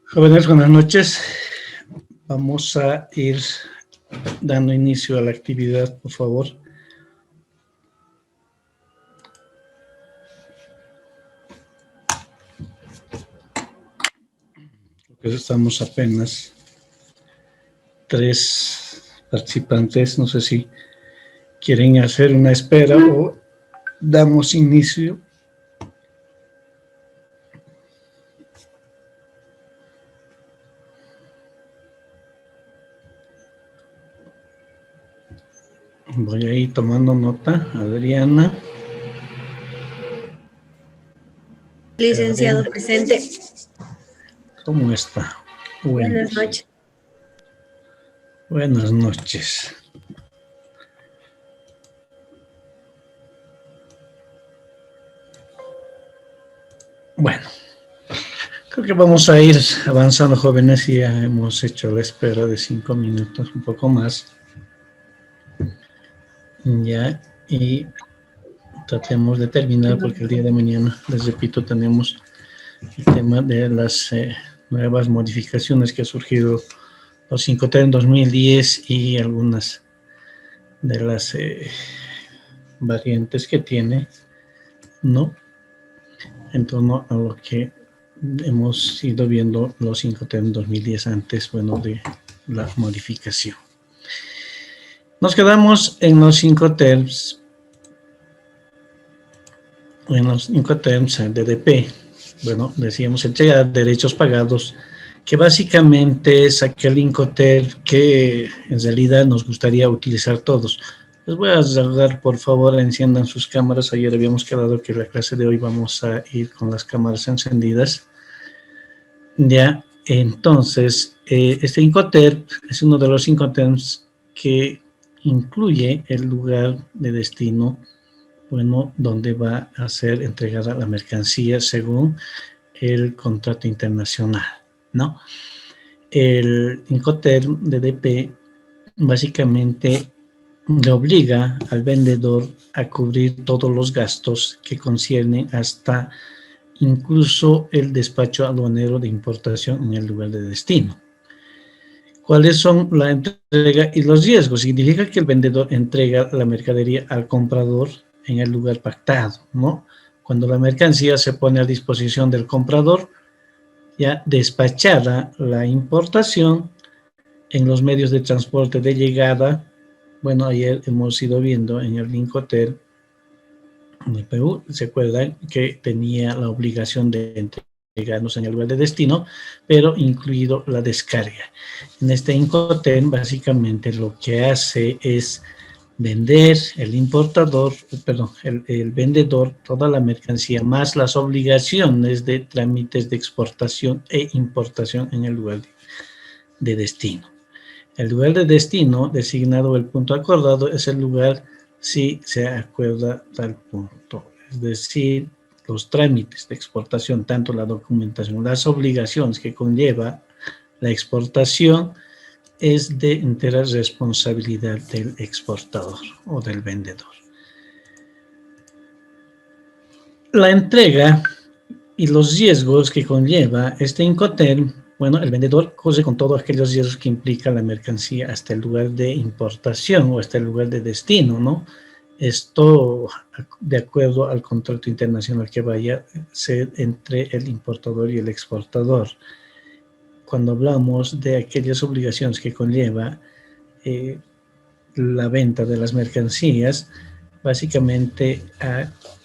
Jóvenes, buenas noches. Vamos a ir dando inicio a la actividad, por favor. Estamos apenas 3 participantes. No sé si quieren hacer una espera o damos inicio. Voy a ir tomando nota. Adriana. Licenciado presente. ¿Cómo está? Buenas noches. Buenas noches. Bueno, creo que vamos a ir avanzando, jóvenes, y ya hemos hecho la espera de 5 minutos, un poco más. Ya, y tratemos de terminar porque el día de mañana, les repito, tenemos el tema de las nuevas modificaciones que ha surgido los 5T en 2010 y algunas de las variantes que tiene, ¿no? En torno a lo que hemos ido viendo los 5T en 2010 antes, bueno, de la modificación. Nos quedamos en los 5 terms, DDP. Bueno, decíamos entrega de derechos pagados, que básicamente es aquel Incoterm que en realidad nos gustaría utilizar todos. Les voy a saludar, por favor, enciendan sus cámaras. Ayer habíamos quedado que la clase de hoy vamos a ir con las cámaras encendidas. Ya, entonces, este Incoterm es uno de los Incoterms que incluye el lugar de destino, bueno, donde va a ser entregada la mercancía según el contrato internacional, ¿no? El Incoterm DDP básicamente le obliga al vendedor a cubrir todos los gastos que conciernen hasta incluso el despacho aduanero de importación en el lugar de destino. ¿Cuáles son la entrega y los riesgos? Significa que el vendedor entrega la mercadería al comprador en el lugar pactado, ¿no? Cuando la mercancía se pone a disposición del comprador, ya despachada la importación en los medios de transporte de llegada. Bueno, ayer hemos ido viendo en el Incoterm de Perú, se acuerdan que tenía la obligación de entregarnos en el lugar de destino, pero incluido la descarga. En este Incoterm básicamente lo que hace es vender el vendedor toda la mercancía más las obligaciones de trámites de exportación e importación en el lugar de destino. El lugar de destino designado el punto acordado es el lugar si se acuerda tal punto, es decir, los trámites de exportación, tanto la documentación, las obligaciones que conlleva la exportación, es de entera responsabilidad del exportador o del vendedor. La entrega y los riesgos que conlleva este Incoterm, bueno, el vendedor corre con todos aquellos riesgos que implica la mercancía hasta el lugar de importación o hasta el lugar de destino, ¿no? Esto de acuerdo al contrato internacional que vaya a ser entre el importador y el exportador. Cuando hablamos de aquellas obligaciones que conlleva la venta de las mercancías, básicamente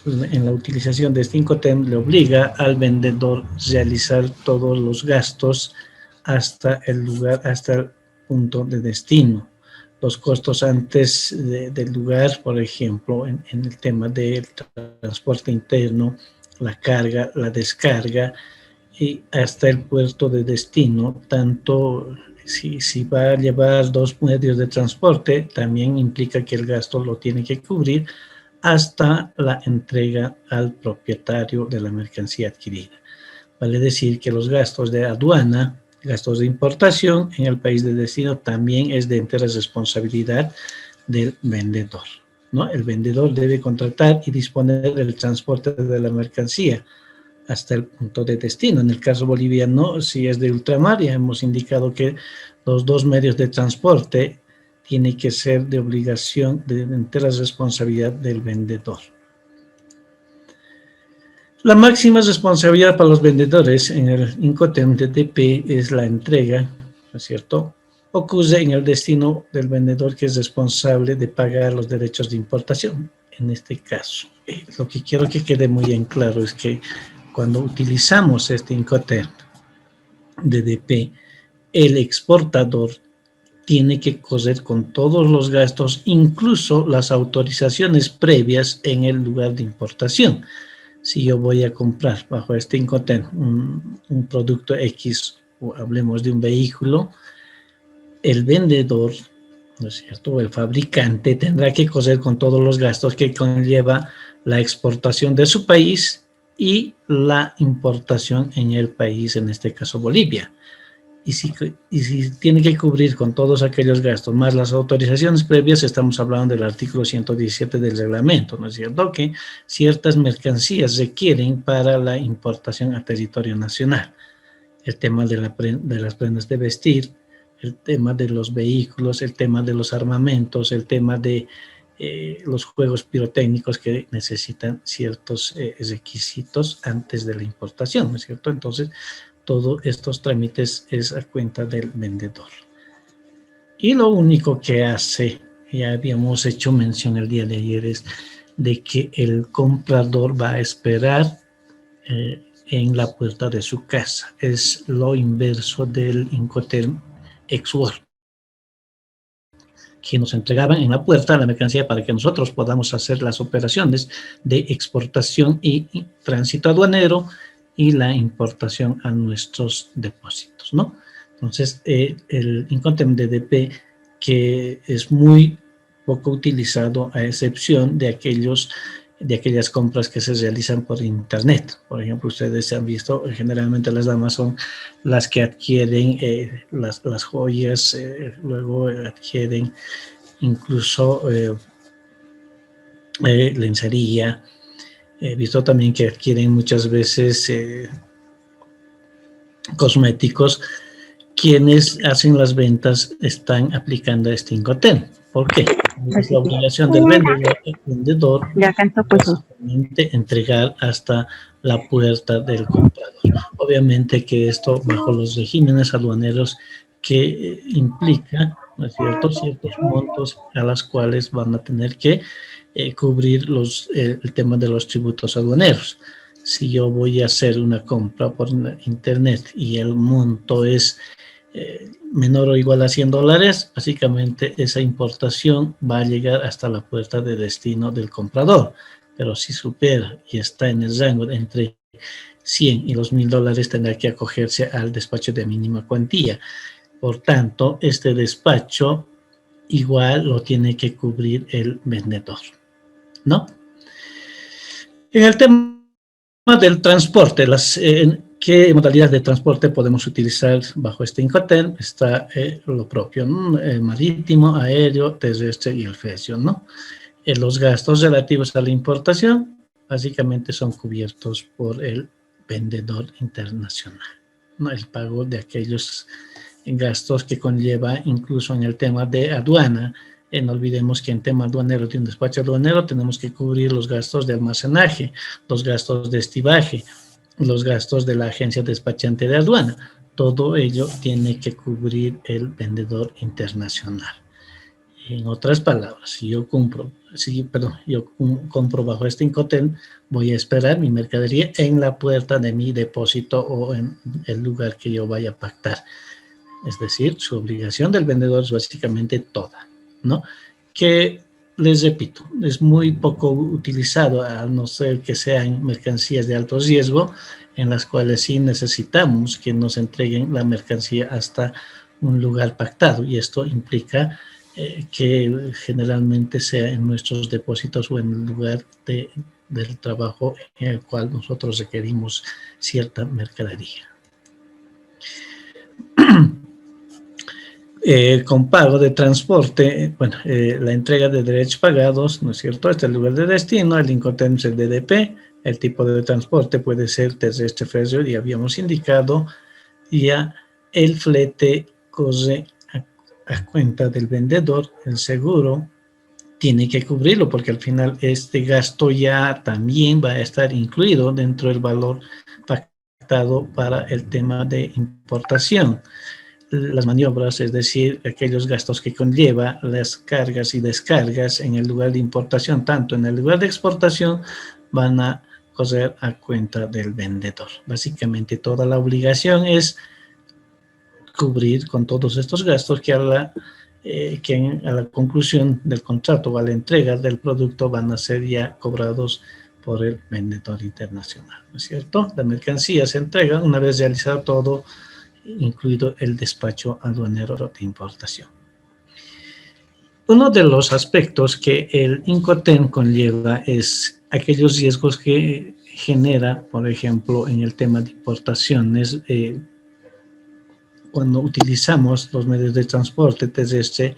en la utilización de este Incoterm le obliga al vendedor a realizar todos los gastos hasta el lugar, hasta el punto de destino. Los costos antes del lugar, por ejemplo, en el tema del transporte interno, la carga, la descarga, y hasta el puerto de destino, tanto si va a llevar 2 medios de transporte, también implica que el gasto lo tiene que cubrir hasta la entrega al propietario de la mercancía adquirida. Vale decir que los gastos de aduana, gastos de importación en el país de destino también es de entera responsabilidad del vendedor, ¿no? El vendedor debe contratar y disponer del transporte de la mercancía hasta el punto de destino. En el caso boliviano, si es de ultramar, ya hemos indicado que los dos medios de transporte tienen que ser de obligación, de entera responsabilidad del vendedor. La máxima responsabilidad para los vendedores en el Incoterm DDP es la entrega, ¿no es cierto? Ocurre en el destino del vendedor, que es responsable de pagar los derechos de importación. En este caso, lo que quiero que quede muy en claro es que cuando utilizamos este Incoterm DDP, el exportador tiene que correr con todos los gastos, incluso las autorizaciones previas en el lugar de importación. Si yo voy a comprar bajo este Incoterm un producto X, o hablemos de un vehículo, el vendedor, ¿no es cierto?, o el fabricante tendrá que correr con todos los gastos que conlleva la exportación de su país y la importación en el país, en este caso Bolivia. Y si tiene que cubrir con todos aquellos gastos, más las autorizaciones previas, estamos hablando del artículo 117 del reglamento, ¿no es cierto?, que ciertas mercancías requieren para la importación a territorio nacional. El tema de las prendas de vestir, el tema de los vehículos, el tema de los armamentos, el tema de los juegos pirotécnicos que necesitan ciertos requisitos antes de la importación, ¿no es cierto? Entonces, todos estos trámites es a cuenta del vendedor. Y lo único que hace, ya habíamos hecho mención el día de ayer, es de que el comprador va a esperar en la puerta de su casa. Es lo inverso del Incoterm Ex-World, que nos entregaban en la puerta la mercancía para que nosotros podamos hacer las operaciones de exportación y tránsito aduanero y la importación a nuestros depósitos, ¿no? Entonces, el Incoterm DDP, que es muy poco utilizado a excepción de aquellas compras que se realizan por internet. Por ejemplo, ustedes han visto, generalmente las damas son las que adquieren las joyas, luego adquieren incluso lencería. He visto también que adquieren muchas veces cosméticos. Quienes hacen las ventas están aplicando este Incoterm. ¿Por qué? Es la obligación del vendedor básicamente entregar hasta la puerta del comprador. Obviamente que esto bajo los regímenes aduaneros que implica, ¿no es cierto?, ciertos montos a las cuales van a tener que cubrir el tema de los tributos aduaneros. Si yo voy a hacer una compra por internet y el monto es menor o igual a $100, básicamente esa importación va a llegar hasta la puerta de destino del comprador. Pero si supera y está en el rango entre 100 y los $1,000, tendrá que acogerse al despacho de mínima cuantía. Por tanto, este despacho igual lo tiene que cubrir el vendedor, ¿no? En el tema del transporte, ¿qué modalidad de transporte podemos utilizar bajo este Incoterm? Está lo propio, ¿no? Marítimo, aéreo, terrestre y el ferry, ¿no? Los gastos relativos a la importación básicamente son cubiertos por el vendedor internacional, ¿no? El pago de aquellos gastos que conlleva incluso en el tema de aduana. No olvidemos que en tema aduanero, de un despacho aduanero, tenemos que cubrir los gastos de almacenaje, los gastos de estibaje, los gastos de la agencia despachante de aduana. Todo ello tiene que cubrir el vendedor internacional. En otras palabras, si yo compro bajo este Incoterm, voy a esperar mi mercadería en la puerta de mi depósito o en el lugar que yo vaya a pactar. Es decir, su obligación del vendedor es básicamente toda, ¿no? Que, les repito, es muy poco utilizado, a no ser que sean mercancías de alto riesgo, en las cuales sí necesitamos que nos entreguen la mercancía hasta un lugar pactado, y esto implica que generalmente sea en nuestros depósitos o en el lugar del trabajo en el cual nosotros requerimos cierta mercadería. Con pago de transporte, la entrega de derechos pagados, ¿no es cierto? Este es el lugar de destino, el Incoterm es el DDP, El tipo de transporte puede ser terrestre, férreo, y habíamos indicado, ya el flete corre a cuenta del vendedor, el seguro tiene que cubrirlo porque al final este gasto ya también va a estar incluido dentro del valor pactado para el tema de importación. Las maniobras, es decir, aquellos gastos que conlleva las cargas y descargas en el lugar de importación, tanto en el lugar de exportación, van a correr a cuenta del vendedor. Básicamente toda la obligación es cubrir con todos estos gastos que a la conclusión del contrato o a la entrega del producto van a ser ya cobrados por el vendedor internacional, ¿no es cierto? La mercancía se entrega una vez realizado todo, incluido el despacho aduanero de importación. Uno de los aspectos que el Incoterm conlleva es aquellos riesgos que genera, por ejemplo, en el tema de importaciones, cuando utilizamos los medios de transporte terrestre,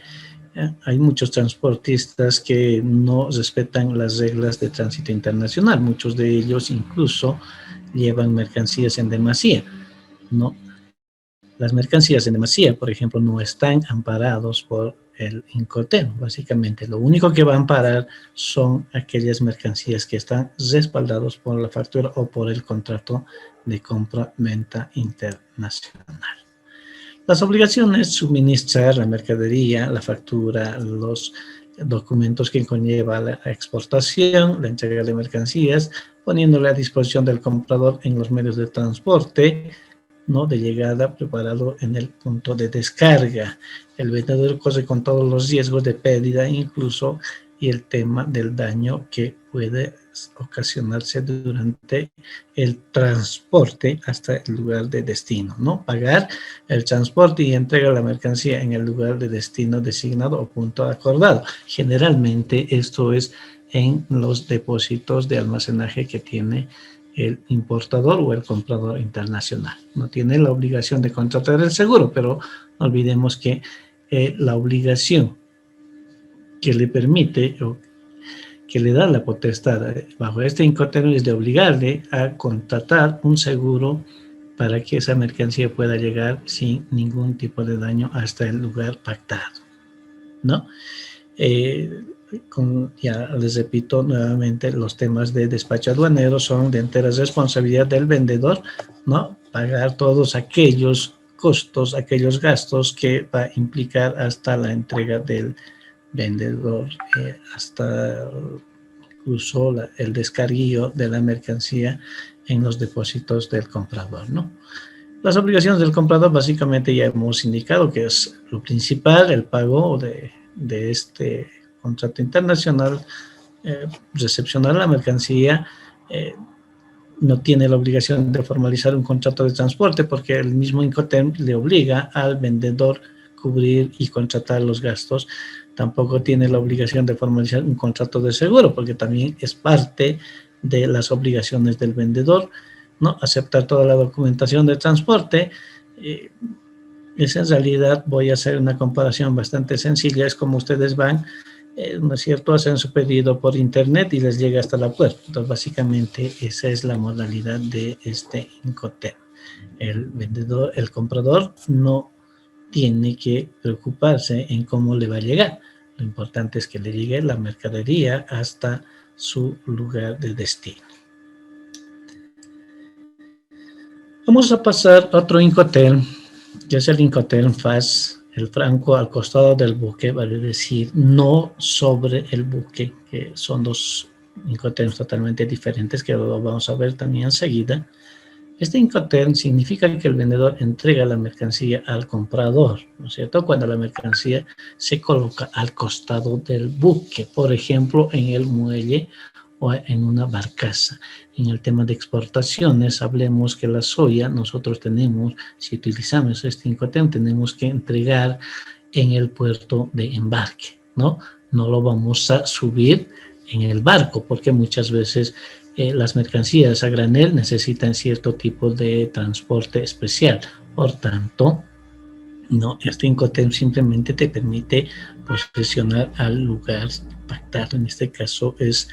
hay muchos transportistas que no respetan las reglas de tránsito internacional. Muchos de ellos incluso llevan mercancías en demasía, ¿no? Las mercancías en demasía, por ejemplo, no están amparados por el Incoterm. Básicamente, lo único que va a amparar son aquellas mercancías que están respaldados por la factura o por el contrato de compra-venta internacional. Las obligaciones: suministrar la mercadería, la factura, los documentos que conlleva la exportación, la entrega de mercancías, poniéndole a disposición del comprador en los medios de transporte, ¿no?, de llegada, preparado en el punto de descarga. El vendedor corre con todos los riesgos de pérdida, incluso, y el tema del daño que puede ocasionarse durante el transporte hasta el lugar de destino, ¿no? Pagar el transporte y entrega la mercancía en el lugar de destino designado o punto acordado. Generalmente esto es en los depósitos de almacenaje que tiene el importador o el comprador internacional. No tiene la obligación de contratar el seguro, pero no olvidemos que la obligación que le permite o que le da la potestad bajo este Incoterm es de obligarle a contratar un seguro para que esa mercancía pueda llegar sin ningún tipo de daño hasta el lugar pactado, ¿no? Ya les repito nuevamente, los temas de despacho aduanero son de entera responsabilidad del vendedor, ¿no? Pagar todos aquellos costos, aquellos gastos que va a implicar hasta la entrega del vendedor, hasta incluso el descarguillo de la mercancía en los depósitos del comprador, ¿no? Las obligaciones del comprador básicamente ya hemos indicado que es lo principal, el pago de este contrato internacional, recepcionar la mercancía. No tiene la obligación de formalizar un contrato de transporte porque el mismo Incoterm le obliga al vendedor cubrir y contratar los gastos. Tampoco tiene la obligación de formalizar un contrato de seguro porque también es parte de las obligaciones del vendedor, ¿no? Aceptar toda la documentación de transporte. Es en realidad, voy a hacer una comparación bastante sencilla, es como ustedes van, ¿no es cierto?, hacen su pedido por internet y les llega hasta la puerta. Entonces, básicamente, esa es la modalidad de este Incoterm. El vendedor, el comprador no tiene que preocuparse en cómo le va a llegar. Lo importante es que le llegue la mercadería hasta su lugar de destino. Vamos a pasar a otro Incoterm, que es el Incoterm FAS, el franco al costado del buque, vale decir, no sobre el buque, que son dos Incoterms totalmente diferentes, que lo vamos a ver también enseguida. Este Incoterm significa que el vendedor entrega la mercancía al comprador, ¿no es cierto?, cuando la mercancía se coloca al costado del buque, por ejemplo, en el muelle o en una barcaza. En el tema de exportaciones, hablemos que la soya, nosotros tenemos, si utilizamos este Incoterm, tenemos que entregar en el puerto de embarque, ¿no? No lo vamos a subir en el barco, porque muchas veces las mercancías a granel necesitan cierto tipo de transporte especial. Por tanto, no, este Incoterm simplemente te permite posesionar al lugar pactado. En este caso es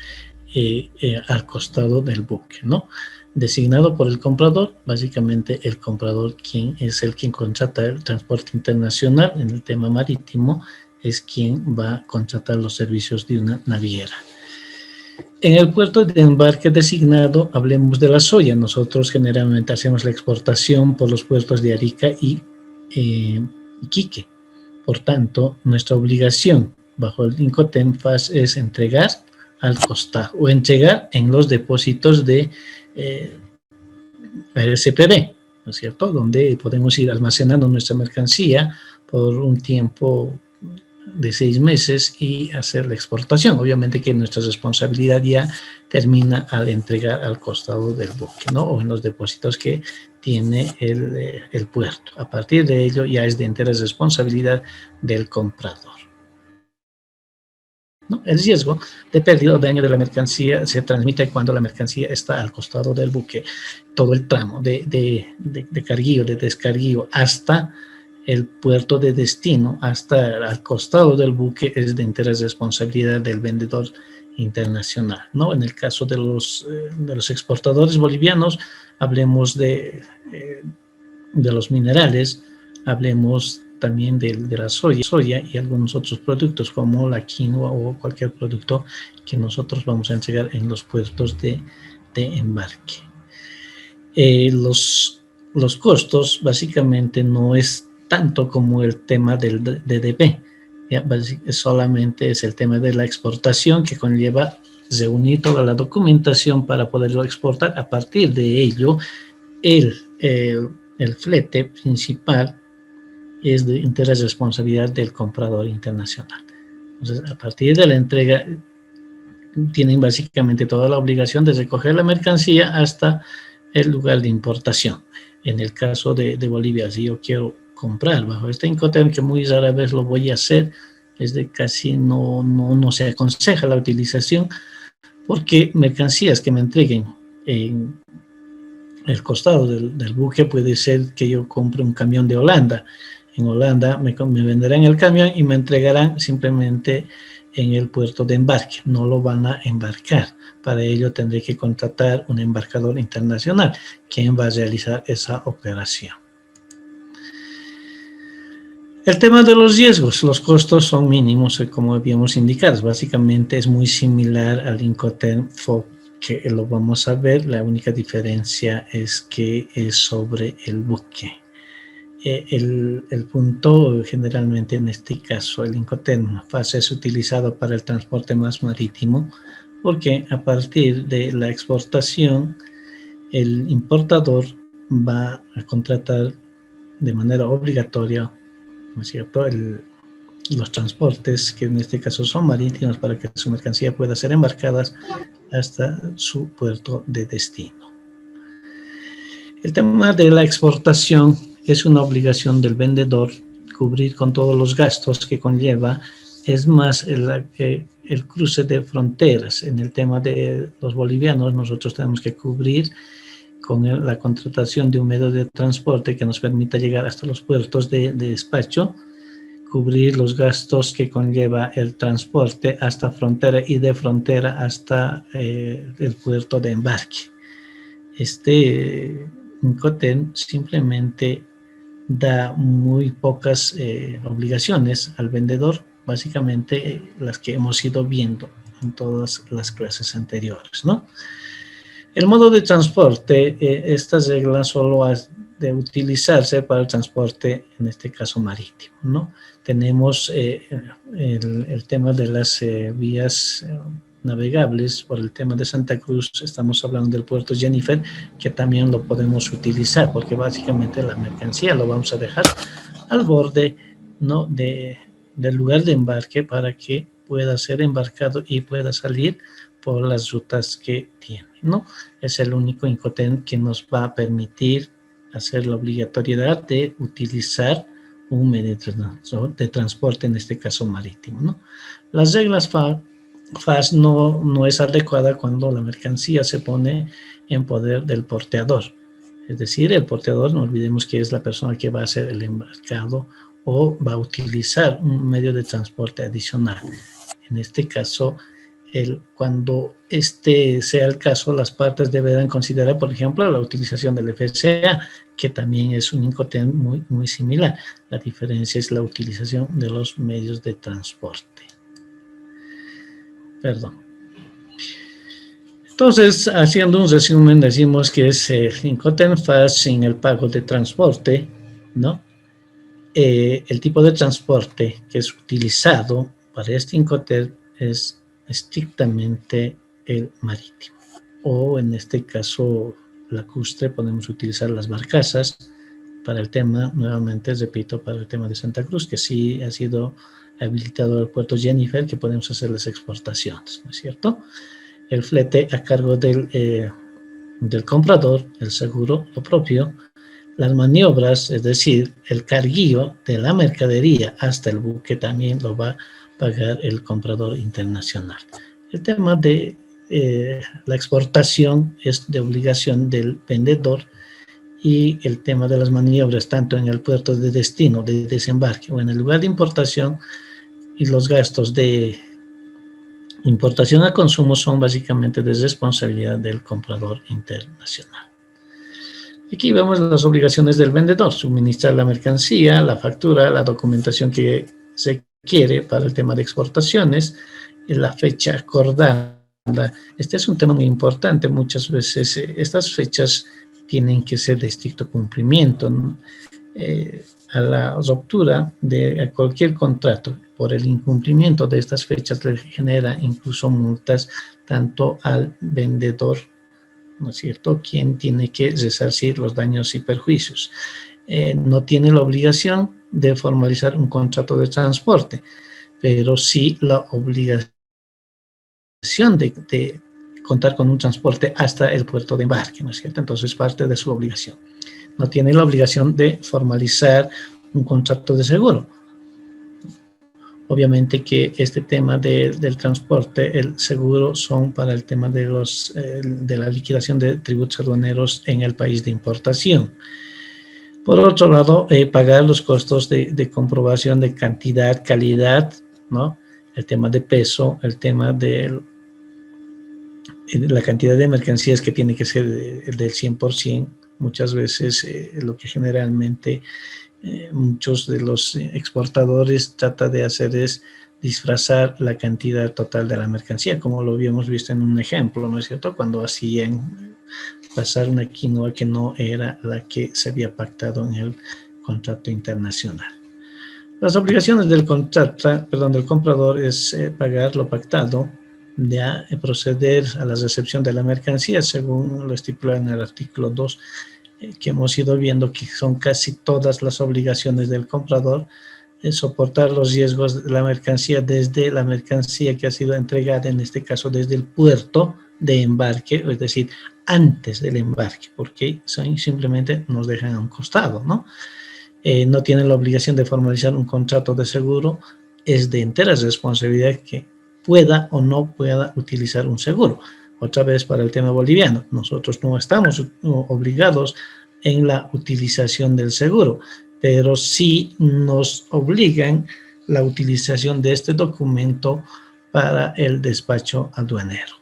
al costado del buque, ¿no? Designado por el comprador, básicamente el comprador quien es el quien contrata el transporte internacional en el tema marítimo, es quien va a contratar los servicios de una naviera. En el puerto de embarque designado, hablemos de la soya. Nosotros generalmente hacemos la exportación por los puertos de Arica y Iquique. Por tanto, nuestra obligación bajo el Incoterm-FAS es entregar al costado o entregar en los depósitos de RCPD, ¿no es cierto? Donde podemos ir almacenando nuestra mercancía por un tiempo de 6 meses y hacer la exportación. Obviamente que nuestra responsabilidad ya termina al entregar al costado del buque, ¿no? O en los depósitos que tiene el puerto. A partir de ello ya es de entera responsabilidad del comprador, ¿no? El riesgo de pérdida o daño de la mercancía se transmite cuando la mercancía está al costado del buque. Todo el tramo de carguillo, de descarguillo hasta el puerto de destino, hasta al costado del buque, es de entera responsabilidad del vendedor internacional, ¿no? En el caso de los exportadores bolivianos, hablemos de los minerales, hablemos también de la soya y algunos otros productos como la quinoa o cualquier producto que nosotros vamos a entregar en los puertos de embarque. Los costos básicamente no es tanto como el tema del DDP, ¿ya? Solamente es el tema de la exportación que conlleva reunir toda la documentación para poderlo exportar. A partir de ello, el flete principal es de entera responsabilidad del comprador internacional. Entonces, a partir de la entrega, tienen básicamente toda la obligación de recoger la mercancía hasta el lugar de importación. En el caso de Bolivia, si yo quiero comprar bajo este Incoterm, que muy rara vez lo voy a hacer, es de casi no se aconseja la utilización, porque mercancías que me entreguen en el costado del buque, puede ser que yo compre un camión de Holanda. En Holanda me venderán el camión y me entregarán simplemente en el puerto de embarque, no lo van a embarcar. Para ello tendré que contratar un embarcador internacional, quien va a realizar esa operación. El tema de los riesgos, los costos son mínimos, como habíamos indicado. Básicamente es muy similar al Incoterm FOB, que lo vamos a ver. La única diferencia es que es sobre el buque. El punto, generalmente en este caso, el Incoterm FAS es utilizado para el transporte más marítimo, porque a partir de la exportación, el importador va a contratar de manera obligatoria, ¿no es cierto?, los transportes, que en este caso son marítimos, para que su mercancía pueda ser embarcada hasta su puerto de destino. El tema de la exportación es una obligación del vendedor cubrir con todos los gastos que conlleva. Es más, el cruce de fronteras. En el tema de los bolivianos, nosotros tenemos que cubrir con la contratación de un medio de transporte que nos permita llegar hasta los puertos de despacho, cubrir los gastos que conlleva el transporte hasta frontera y de frontera hasta el puerto de embarque. Este Incoterm simplemente da muy pocas obligaciones al vendedor, básicamente las que hemos ido viendo en todas las clases anteriores, ¿no? El modo de transporte, estas reglas solo han de utilizarse para el transporte, en este caso marítimo, ¿no? Tenemos el tema de las vías navegables. Por el tema de Santa Cruz, estamos hablando del puerto Jennifer, que también lo podemos utilizar, porque básicamente la mercancía lo vamos a dejar al borde, ¿no?, del lugar de embarque, para que pueda ser embarcado y pueda salir por las rutas que tiene, ¿no? Es el único Incoterm que nos va a permitir hacer la obligatoriedad de utilizar un medio de transporte, en este caso marítimo, ¿no? Las reglas FAS no es adecuada cuando la mercancía se pone en poder del porteador. Es decir, el porteador, no olvidemos que es la persona que va a hacer el embarcado o va a utilizar un medio de transporte adicional. En este caso, cuando este sea el caso, las partes deberán considerar, por ejemplo, la utilización del FCA, que también es un Incoterm muy, muy similar. La diferencia es la utilización de los medios de transporte. Perdón. Entonces, haciendo un resumen, decimos que es Incoterm Fast sin el pago de transporte, ¿no? El tipo de transporte que es utilizado para este Incoterm es estrictamente el marítimo, o en este caso lacustre. Podemos utilizar las barcazas para el tema, nuevamente repito, para el tema de Santa Cruz, que sí ha sido habilitado el puerto Jennifer, que podemos hacer las exportaciones, ¿no es cierto? El flete a cargo del comprador, el seguro, lo propio. Las maniobras, es decir, el carguío de la mercadería hasta el buque, también lo va a pagar el comprador internacional. El tema de la exportación es de obligación del vendedor, y el tema de las maniobras tanto en el puerto de destino, de desembarque, o en el lugar de importación, y los gastos de importación a consumo son básicamente de responsabilidad del comprador internacional. Aquí vemos las obligaciones del vendedor: suministrar la mercancía, la factura, la documentación que se quiere para el tema de exportaciones, la fecha acordada. Este es un tema muy importante. Muchas veces estas fechas tienen que ser de estricto cumplimiento, ¿no? A la ruptura de cualquier contrato por el incumplimiento de estas fechas le genera incluso multas tanto al vendedor, ¿no es cierto?, quien tiene que resarcir los daños y perjuicios. No tiene la obligación de formalizar un contrato de transporte, pero sí la obligación de contar con un transporte hasta el puerto de embarque, ¿no es cierto? Entonces, parte de su obligación. No tiene la obligación de formalizar un contrato de seguro. Obviamente que este tema del transporte, el seguro, son para el tema de la liquidación de tributos aduaneros en el país de importación. Por otro lado, pagar los costos de comprobación de cantidad, calidad, ¿no? El tema de peso, el tema de la cantidad de mercancías, que tiene que ser del 100%. Muchas veces lo que generalmente muchos de los exportadores tratan de hacer es disfrazar la cantidad total de la mercancía, como lo habíamos visto en un ejemplo, ¿no es cierto?, cuando hacían pasar una quinoa que no era la que se había pactado en el contrato internacional. Las obligaciones del comprador es pagar lo pactado, ya proceder a la recepción de la mercancía según lo estipulado en el artículo 2, que hemos ido viendo que son casi todas las obligaciones del comprador: soportar los riesgos de la mercancía desde la mercancía que ha sido entregada, en este caso desde el puerto de embarque, es decir, antes del embarque, porque simplemente nos dejan a un costado, ¿no? No tienen la obligación de formalizar un contrato de seguro. Es de entera responsabilidad que pueda o no pueda utilizar un seguro. Otra vez, para el tema boliviano, nosotros no estamos obligados en la utilización del seguro, pero sí nos obligan la utilización de este documento para el despacho aduanero.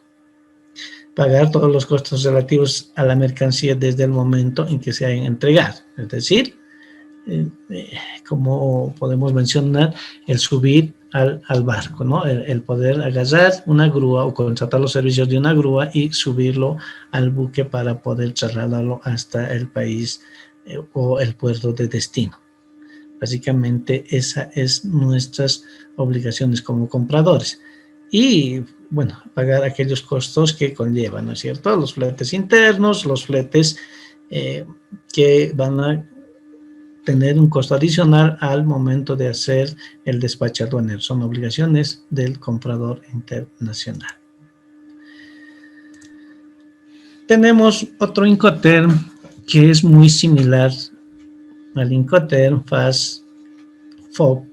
Pagar todos los costos relativos a la mercancía desde el momento en que se hayan entregado, es decir, como podemos mencionar, el subir al barco, ¿no? El poder agarrar una grúa o contratar los servicios de una grúa y subirlo al buque para poder trasladarlo hasta el país o el puerto de destino. Básicamente, esa es nuestras obligaciones como compradores. Y, bueno, pagar aquellos costos que conllevan, ¿no es cierto?, los fletes internos, los fletes que van a tener un costo adicional al momento de hacer el despacho aduanero. Son obligaciones del comprador internacional. Tenemos otro Incoterm que es muy similar al Incoterm Fast FOB.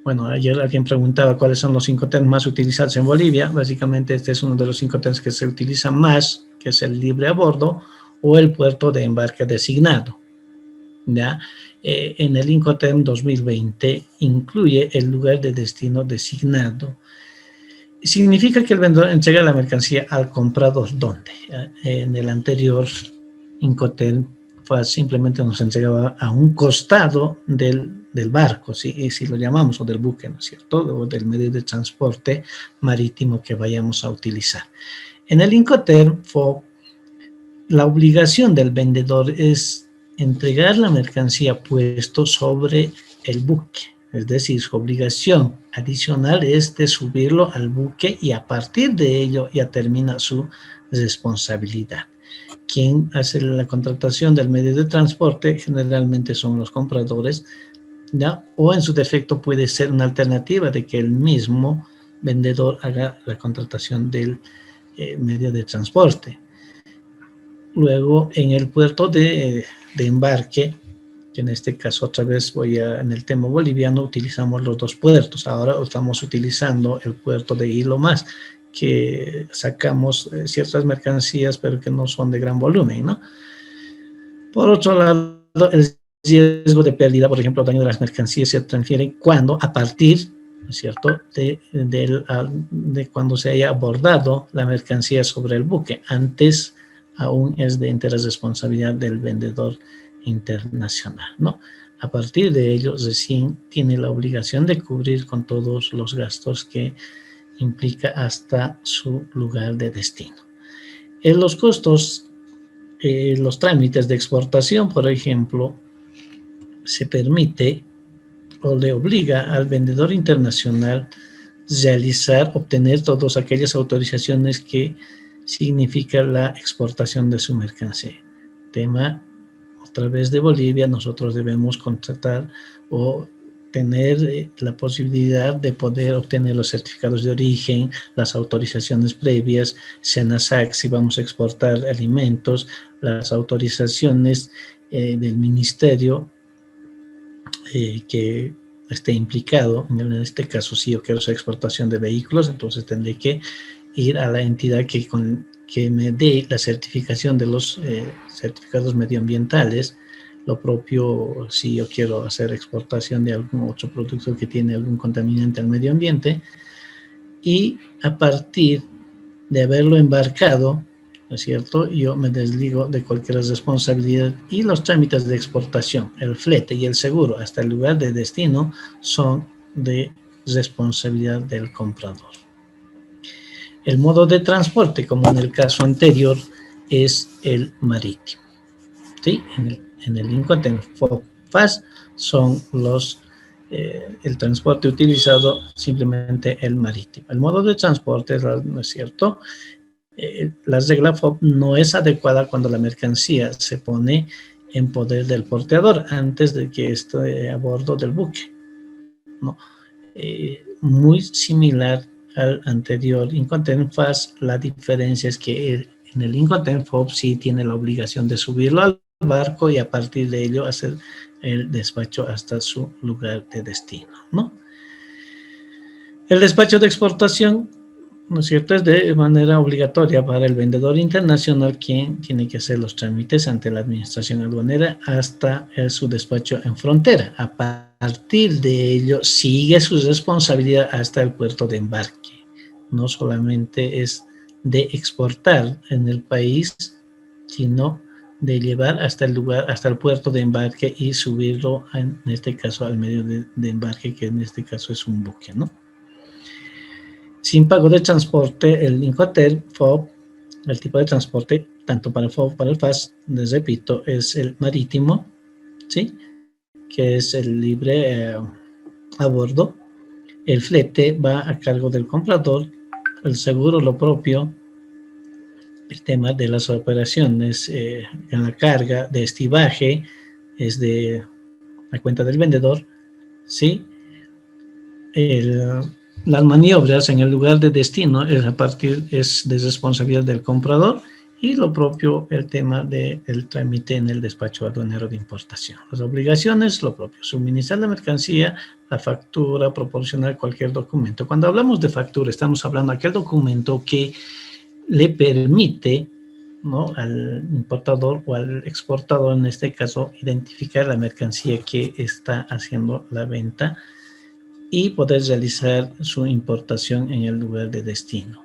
Bueno, ayer alguien preguntaba cuáles son los Incoterms más utilizados en Bolivia. Básicamente este es uno de los Incoterms que se utiliza más, que es el libre a bordo o el puerto de embarque designado, ¿ya? En el Incoterm 2020 incluye el lugar de destino designado. significa que el vendedor entrega la mercancía al comprador. ¿Dónde? En el anterior Incoterm simplemente nos entregaba a un costado del barco, si lo llamamos, o del buque, ¿no es cierto? O del medio de transporte marítimo que vayamos a utilizar. En el Incoterm FOB, la obligación del vendedor es entregar la mercancía puesto sobre el buque. Es decir, su obligación adicional es de subirlo al buque y a partir de ello ya termina su responsabilidad. Quien hace la contratación del medio de transporte generalmente son los compradores, ¿ya? O en su defecto puede ser una alternativa de que el mismo vendedor haga la contratación del medio de transporte. Luego, en el puerto de embarque, que en este caso otra vez en el tema boliviano utilizamos los dos puertos. Ahora estamos utilizando el puerto de Hilo Más, que sacamos ciertas mercancías, pero que no son de gran volumen, ¿no? Por otro lado, el riesgo de pérdida, por ejemplo, daño de las mercancías se transfiere cuando, a partir, ¿no es cierto?, de cuando se haya abordado la mercancía sobre el buque. Antes aún es de entera responsabilidad del vendedor internacional, ¿no? A partir de ello, recién tiene la obligación de cubrir con todos los gastos que implica hasta su lugar de destino. En los costos, los trámites de exportación, por ejemplo, se permite o le obliga al vendedor internacional obtener todas aquellas autorizaciones que significa la exportación de su mercancía. Tema, a través de Bolivia, nosotros debemos contratar o tener la posibilidad de poder obtener los certificados de origen, las autorizaciones previas, SENASAC si vamos a exportar alimentos, las autorizaciones del ministerio que esté implicado. En este caso, si yo quiero hacer exportación de vehículos, entonces tendré que ir a la entidad que me dé la certificación de los certificados medioambientales. Lo propio si yo quiero hacer exportación de algún otro producto que tiene algún contaminante al medio ambiente. Y a partir de haberlo embarcado, ¿no es cierto?, yo me desligo de cualquier responsabilidad y los trámites de exportación, el flete y el seguro hasta el lugar de destino son de responsabilidad del comprador. El modo de transporte, como en el caso anterior, es el marítimo. ¿Sí? En el Incoterm FOB-FAS son el transporte utilizado simplemente el marítimo. El modo de transporte, ¿no es cierto? La regla FOB no es adecuada cuando la mercancía se pone en poder del porteador antes de que esté a bordo del buque, ¿no? Muy similar al anterior Incoterm FAS, la diferencia es que en el Incoterm FOB sí tiene la obligación de subirlo al barco y a partir de ello hacer el despacho hasta su lugar de destino, ¿no? El despacho de exportación, ¿no es cierto?, es de manera obligatoria para el vendedor internacional, quien tiene que hacer los trámites ante la administración aduanera hasta su despacho en frontera. A partir de ello sigue su responsabilidad hasta el puerto de embarque. No solamente es de exportar en el país, sino de llevar hasta el lugar, hasta el puerto de embarque y subirlo, en este caso, al medio de embarque, que en este caso es un buque, ¿no? Sin pago de transporte, el Incoterm FOB, el tipo de transporte, tanto para el FOB como para el FAS, les repito, es el marítimo, ¿sí?, que es el libre a bordo. El flete va a cargo del comprador, el seguro lo propio, el tema de las operaciones en la carga de estibaje es de la cuenta del vendedor, ¿sí? Las maniobras en el lugar de destino es de responsabilidad del comprador, y lo propio el tema del trámite en el despacho aduanero de importación. Las obligaciones, lo propio, suministrar la mercancía, la factura, proporcionar cualquier documento. Cuando hablamos de factura, estamos hablando de aquel documento que le permite, ¿no?, al importador o al exportador, en este caso, identificar la mercancía que está haciendo la venta y poder realizar su importación en el lugar de destino.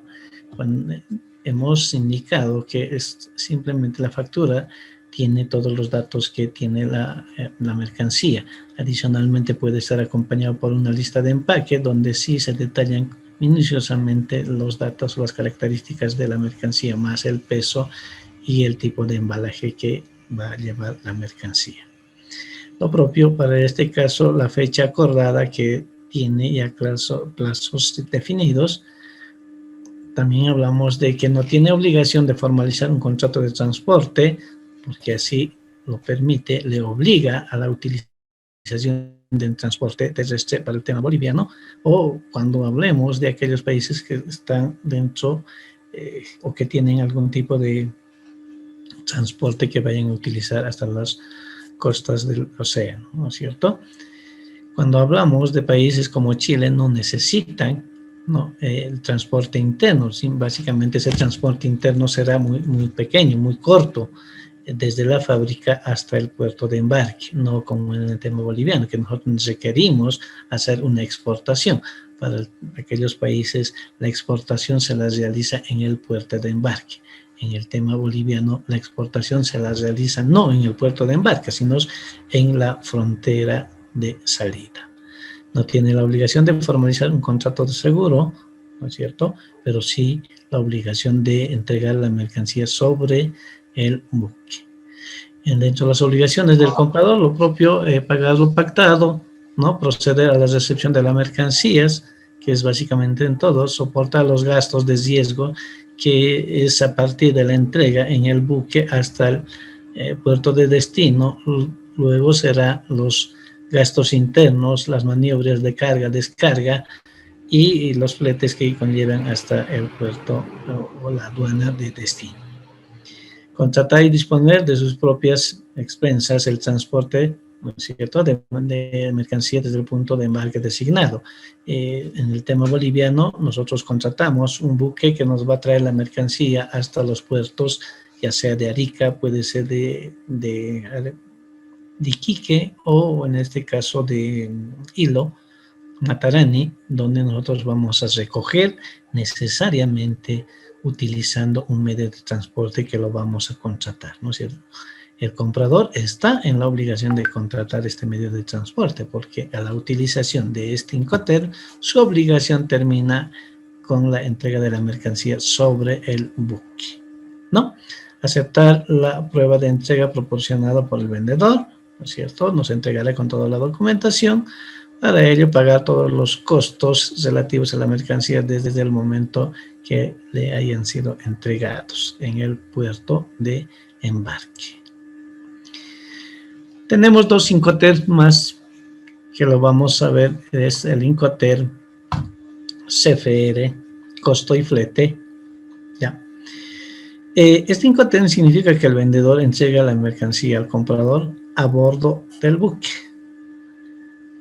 Cuando hemos indicado que es simplemente la factura tiene todos los datos que tiene la mercancía. Adicionalmente puede estar acompañado por una lista de empaque donde sí se detallan minuciosamente los datos, las características de la mercancía, más el peso y el tipo de embalaje que va a llevar la mercancía. Lo propio para este caso, la fecha acordada que tiene ya plazos definidos. También hablamos de que no tiene obligación de formalizar un contrato de transporte, porque así lo permite, le obliga a la utilización del transporte terrestre para el tema boliviano, o cuando hablemos de aquellos países que están dentro o que tienen algún tipo de transporte que vayan a utilizar hasta las costas del océano, ¿no es cierto? Cuando hablamos de países como Chile, no necesitan el transporte interno, básicamente ese transporte interno será muy pequeño, muy corto, desde la fábrica hasta el puerto de embarque, no como en el tema boliviano, que nosotros requerimos hacer una exportación. Para aquellos países, la exportación se la realiza en el puerto de embarque. En el tema boliviano, la exportación se la realiza no en el puerto de embarque, sino en la frontera de salida. No tiene la obligación de formalizar un contrato de seguro, ¿no es cierto? Pero sí la obligación de entregar la mercancía sobre el buque. Dentro de las obligaciones del comprador, lo propio, pagar lo pactado, ¿no? Proceder a la recepción de las mercancías, que es básicamente en todo, soportar los gastos de riesgo, que es a partir de la entrega en el buque hasta el puerto de destino. Luego será los gastos internos, las maniobras de carga, descarga y los fletes que conllevan hasta el puerto o la aduana de destino. Contratar y disponer de sus propias expensas el transporte, ¿no es cierto?, de mercancía desde el punto de embarque designado. En el tema boliviano, nosotros contratamos un buque que nos va a traer la mercancía hasta los puertos, ya sea de Arica, puede ser de Iquique o en este caso de Hilo, Matarani, donde nosotros vamos a recoger necesariamente utilizando un medio de transporte que lo vamos a contratar, ¿no es cierto? El comprador está en la obligación de contratar este medio de transporte porque a la utilización de este Incoterm, su obligación termina con la entrega de la mercancía sobre el buque, ¿no? Aceptar la prueba de entrega proporcionada por el vendedor, ¿no es cierto? Nos entregará con toda la documentación. Para ello, pagar todos los costos relativos a la mercancía desde el momento que le hayan sido entregados en el puerto de embarque. Tenemos dos Incoterm más que lo vamos a ver. Es el Incoterm CFR, costo y flete. Ya. Este Incoterm significa que el vendedor entrega la mercancía al comprador a bordo del buque.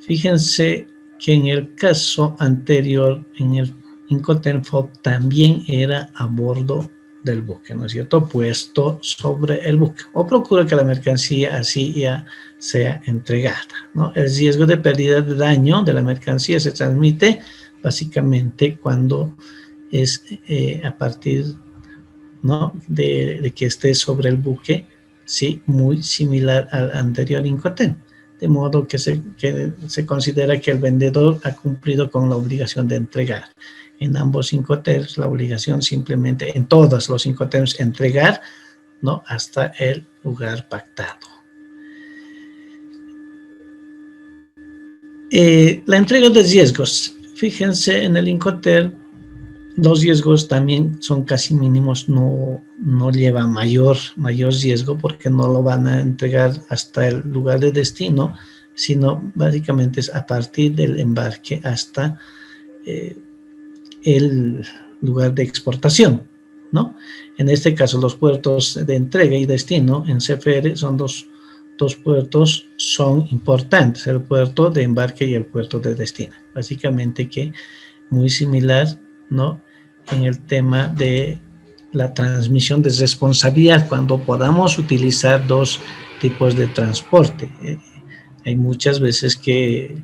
Fíjense que en el caso anterior, en el Incoterm FOB, también era a bordo del buque, ¿no es cierto?, puesto sobre el buque, o procura que la mercancía así ya sea entregada, ¿no? El riesgo de pérdida de daño de la mercancía se transmite básicamente cuando es a partir, ¿no?, de que esté sobre el buque, sí, muy similar al anterior Incoterm. De modo que se considera que el vendedor ha cumplido con la obligación de entregar. En ambos Incoterms, la obligación simplemente, en todos los Incoterms, entregar, ¿no?, hasta el lugar pactado. La entrega de riesgos. Fíjense, en el Incoterm, los riesgos también son casi mínimos, no lleva mayor riesgo porque no lo van a entregar hasta el lugar de destino, sino básicamente es a partir del embarque hasta el lugar de exportación, ¿no? En este caso, los puertos de entrega y destino en CFR son dos puertos son importantes, el puerto de embarque y el puerto de destino. Básicamente que muy similar, ¿no?, en el tema de la transmisión de responsabilidad cuando podamos utilizar dos tipos de transporte. Hay muchas veces que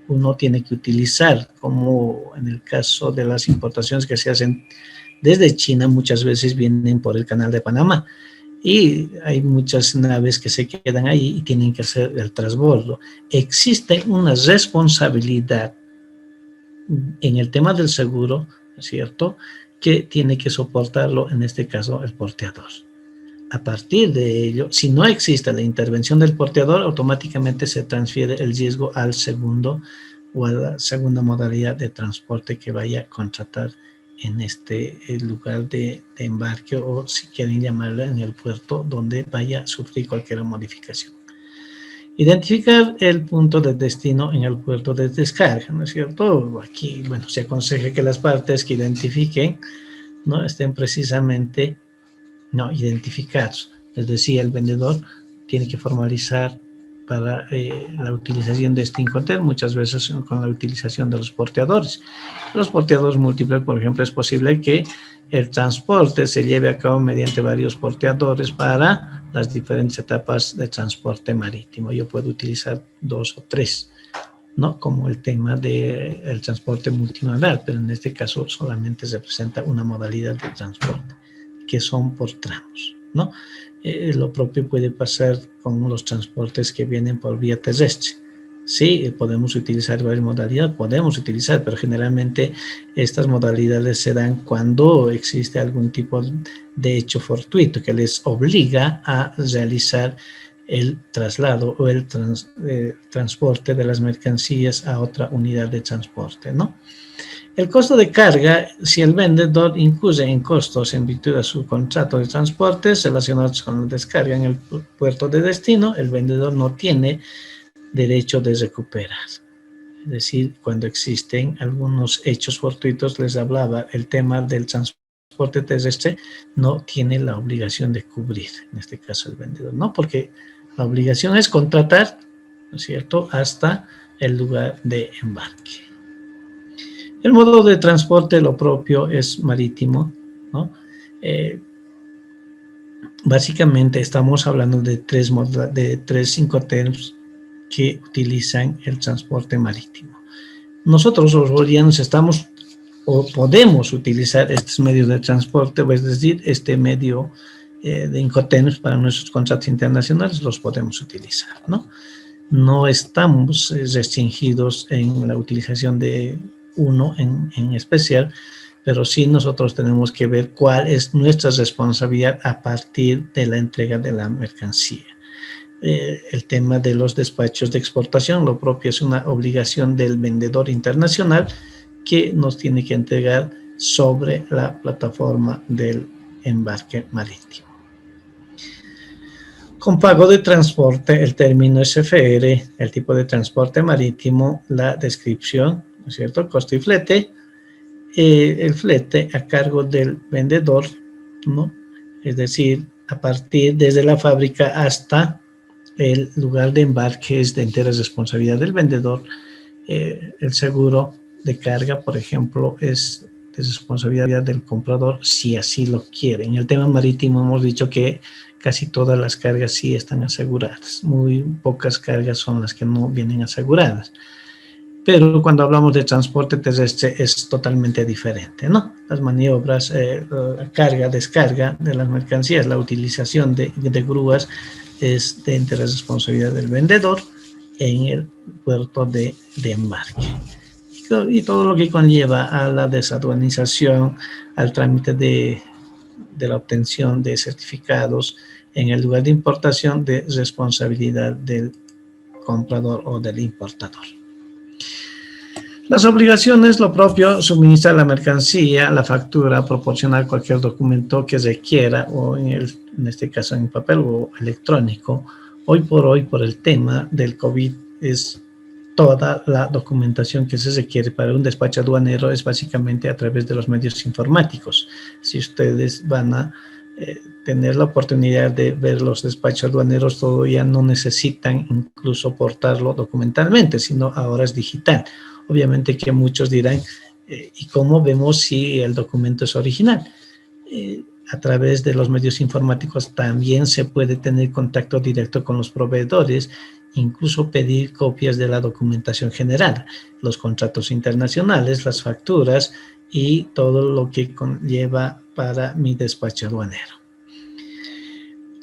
uno tiene que utilizar, como en el caso de las importaciones que se hacen desde China, muchas veces vienen por el canal de Panamá y hay muchas naves que se quedan ahí y tienen que hacer el transbordo. Existe una responsabilidad en el tema del seguro, ¿cierto?, que tiene que soportarlo, en este caso, el porteador. A partir de ello, si no existe la intervención del porteador, automáticamente se transfiere el riesgo al segundo o a la segunda modalidad de transporte que vaya a contratar en este lugar de embarque, o si quieren llamarlo en el puerto donde vaya a sufrir cualquier modificación. Identificar el punto de destino en el puerto de descarga, ¿no es cierto? Aquí, bueno, se aconseja que las partes que identifiquen, ¿no?, estén precisamente identificados. Es decir, el vendedor tiene que formalizar para la utilización de este Incoterm, muchas veces con la utilización de los porteadores. Los porteadores múltiples, por ejemplo, es posible que el transporte se lleve a cabo mediante varios porteadores para las diferentes etapas de transporte marítimo. Yo puedo utilizar 2 o 3, ¿no?, como el tema del transporte multimodal, pero en este caso solamente se presenta una modalidad de transporte, que son por tramos, ¿no? Lo propio puede pasar con los transportes que vienen por vía terrestre. Sí, podemos utilizar varias modalidades, pero generalmente estas modalidades se dan cuando existe algún tipo de hecho fortuito que les obliga a realizar el traslado o el transporte de las mercancías a otra unidad de transporte, ¿no? El costo de carga, si el vendedor incurre en costos en virtud de su contrato de transportes relacionados con la descarga en el puerto de destino, el vendedor no tiene derecho de recuperar. Es decir, cuando existen algunos hechos fortuitos, les hablaba, el tema del transporte terrestre no tiene la obligación de cubrir, en este caso el vendedor, ¿no? Porque la obligación es contratar, ¿no es cierto?, hasta el lugar de embarque. El modo de transporte, lo propio, es marítimo, ¿no? Básicamente estamos hablando de tres Incoterms que utilizan el transporte marítimo. Nosotros los bolivianos podemos utilizar estos medios de transporte, es decir, este medio de Incoterms para nuestros contratos internacionales los podemos utilizar, ¿no? No estamos restringidos en la utilización de uno en especial, pero sí nosotros tenemos que ver cuál es nuestra responsabilidad a partir de la entrega de la mercancía. El tema de los despachos de exportación, lo propio es una obligación del vendedor internacional que nos tiene que entregar sobre la plataforma del embarque marítimo. Con pago de transporte, el término SFR, el tipo de transporte marítimo, la descripción, ¿no es cierto?, costo y flete, el flete a cargo del vendedor, ¿no? Es decir, a partir desde la fábrica hasta el lugar de embarque es de entera responsabilidad del vendedor. El seguro de carga, por ejemplo, es de responsabilidad del comprador si así lo quiere. En el tema marítimo hemos dicho que casi todas las cargas sí están aseguradas. Muy pocas cargas son las que no vienen aseguradas. Pero cuando hablamos de transporte terrestre es totalmente diferente, ¿no? Las maniobras, la carga, descarga de las mercancías, la utilización de grúas es de interés responsabilidad del vendedor en el puerto de embarque. Y todo lo que conlleva a la desaduanización, al trámite de la obtención de certificados en el lugar de importación, de responsabilidad del comprador o del importador. Las obligaciones, lo propio, suministrar la mercancía, la factura, proporcionar cualquier documento que requiera, o en este caso en papel o electrónico. Hoy, por el tema del COVID, es toda la documentación que se requiere para un despacho aduanero es básicamente a través de los medios informáticos. Si ustedes van a tener la oportunidad de ver los despachos aduaneros, todavía no necesitan incluso portarlo documentalmente, sino ahora es digital. Obviamente que muchos dirán, ¿y cómo vemos si el documento es original? A través de los medios informáticos también se puede tener contacto directo con los proveedores incluso pedir copias de la documentación general, los contratos internacionales, las facturas y todo lo que conlleva para mi despacho aduanero.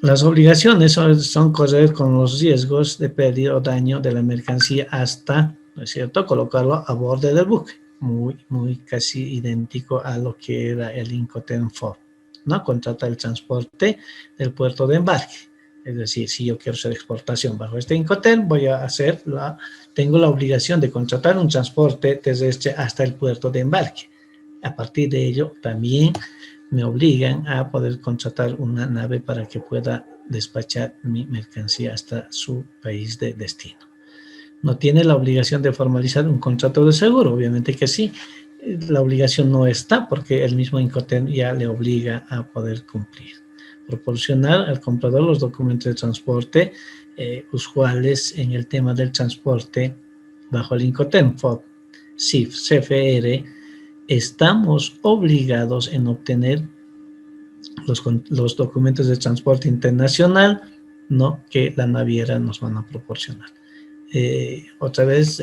Las obligaciones son correr con los riesgos de pérdida o daño de la mercancía hasta, ¿no es cierto?, colocarlo a borde del buque, muy casi idéntico a lo que era el Incoterm FOB, ¿no? Contrata el transporte del puerto de embarque. Es decir, si yo quiero hacer exportación bajo este Incoterm, tengo la obligación de contratar un transporte terrestre hasta el puerto de embarque. A partir de ello, también me obligan a poder contratar una nave para que pueda despachar mi mercancía hasta su país de destino. ¿No tiene la obligación de formalizar un contrato de seguro? Obviamente que sí. La obligación no está porque el mismo Incoterm ya le obliga a poder cumplir. Proporcionar al comprador los documentos de transporte usuales en el tema del transporte bajo el Incoterm FOB, CIF, CFR. Estamos obligados en obtener los documentos de transporte internacional, ¿no?, que la naviera nos van a proporcionar. Otra vez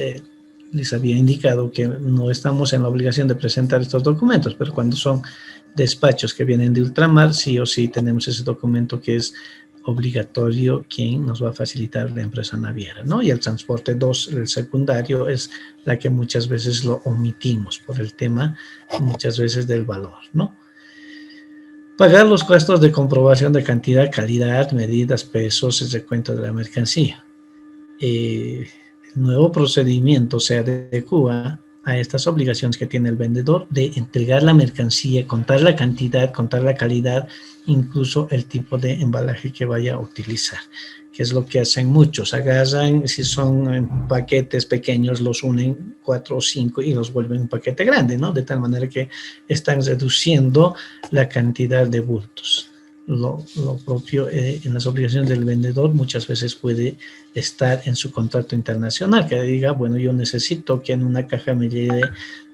les había indicado que no estamos en la obligación de presentar estos documentos, pero cuando son despachos que vienen de ultramar, sí o sí tenemos ese documento que es obligatorio, quien nos va a facilitar la empresa naviera, ¿no? Y el transporte 2, el secundario, es la que muchas veces lo omitimos por el tema, muchas veces, del valor, ¿no? Pagar los costos de comprobación de cantidad, calidad, medidas, pesos, el recuento de la mercancía. El nuevo procedimiento se adecua a estas obligaciones que tiene el vendedor de entregar la mercancía, contar la cantidad, contar la calidad, incluso el tipo de embalaje que vaya a utilizar, que es lo que hacen muchos. Agarran, si son paquetes pequeños, los unen 4 o 5 y los vuelven un paquete grande, ¿no? De tal manera que están reduciendo la cantidad de bultos. Lo propio en las obligaciones del vendedor muchas veces puede estar en su contrato internacional, que diga, bueno, yo necesito que en una caja me lleve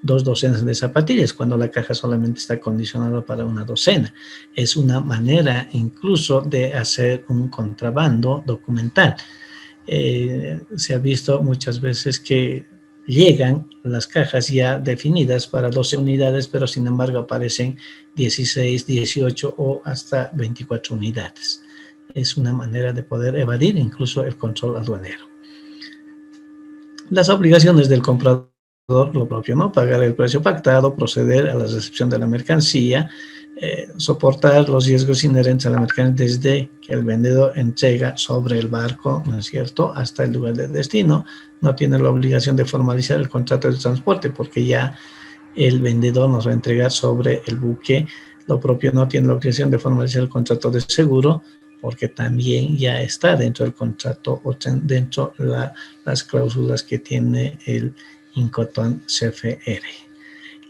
2 docenas de zapatillas, cuando la caja solamente está condicionada para una docena. Es una manera incluso de hacer un contrabando documental. Se ha visto muchas veces que llegan las cajas ya definidas para 12 unidades, pero sin embargo aparecen 16, 18 o hasta 24 unidades. Es una manera de poder evadir incluso el control aduanero. Las obligaciones del comprador, lo propio, ¿no? Pagar el precio pactado, proceder a la recepción de la mercancía, soportar los riesgos inherentes a la mercancía desde que el vendedor entrega sobre el barco, ¿no es cierto?, hasta el lugar de destino. No tiene la obligación de formalizar el contrato de transporte porque ya el vendedor nos va a entregar sobre el buque. Lo propio, no tiene la obligación de formalizar el contrato de seguro porque también ya está dentro del contrato o dentro de las cláusulas que tiene el Incoterm CFR.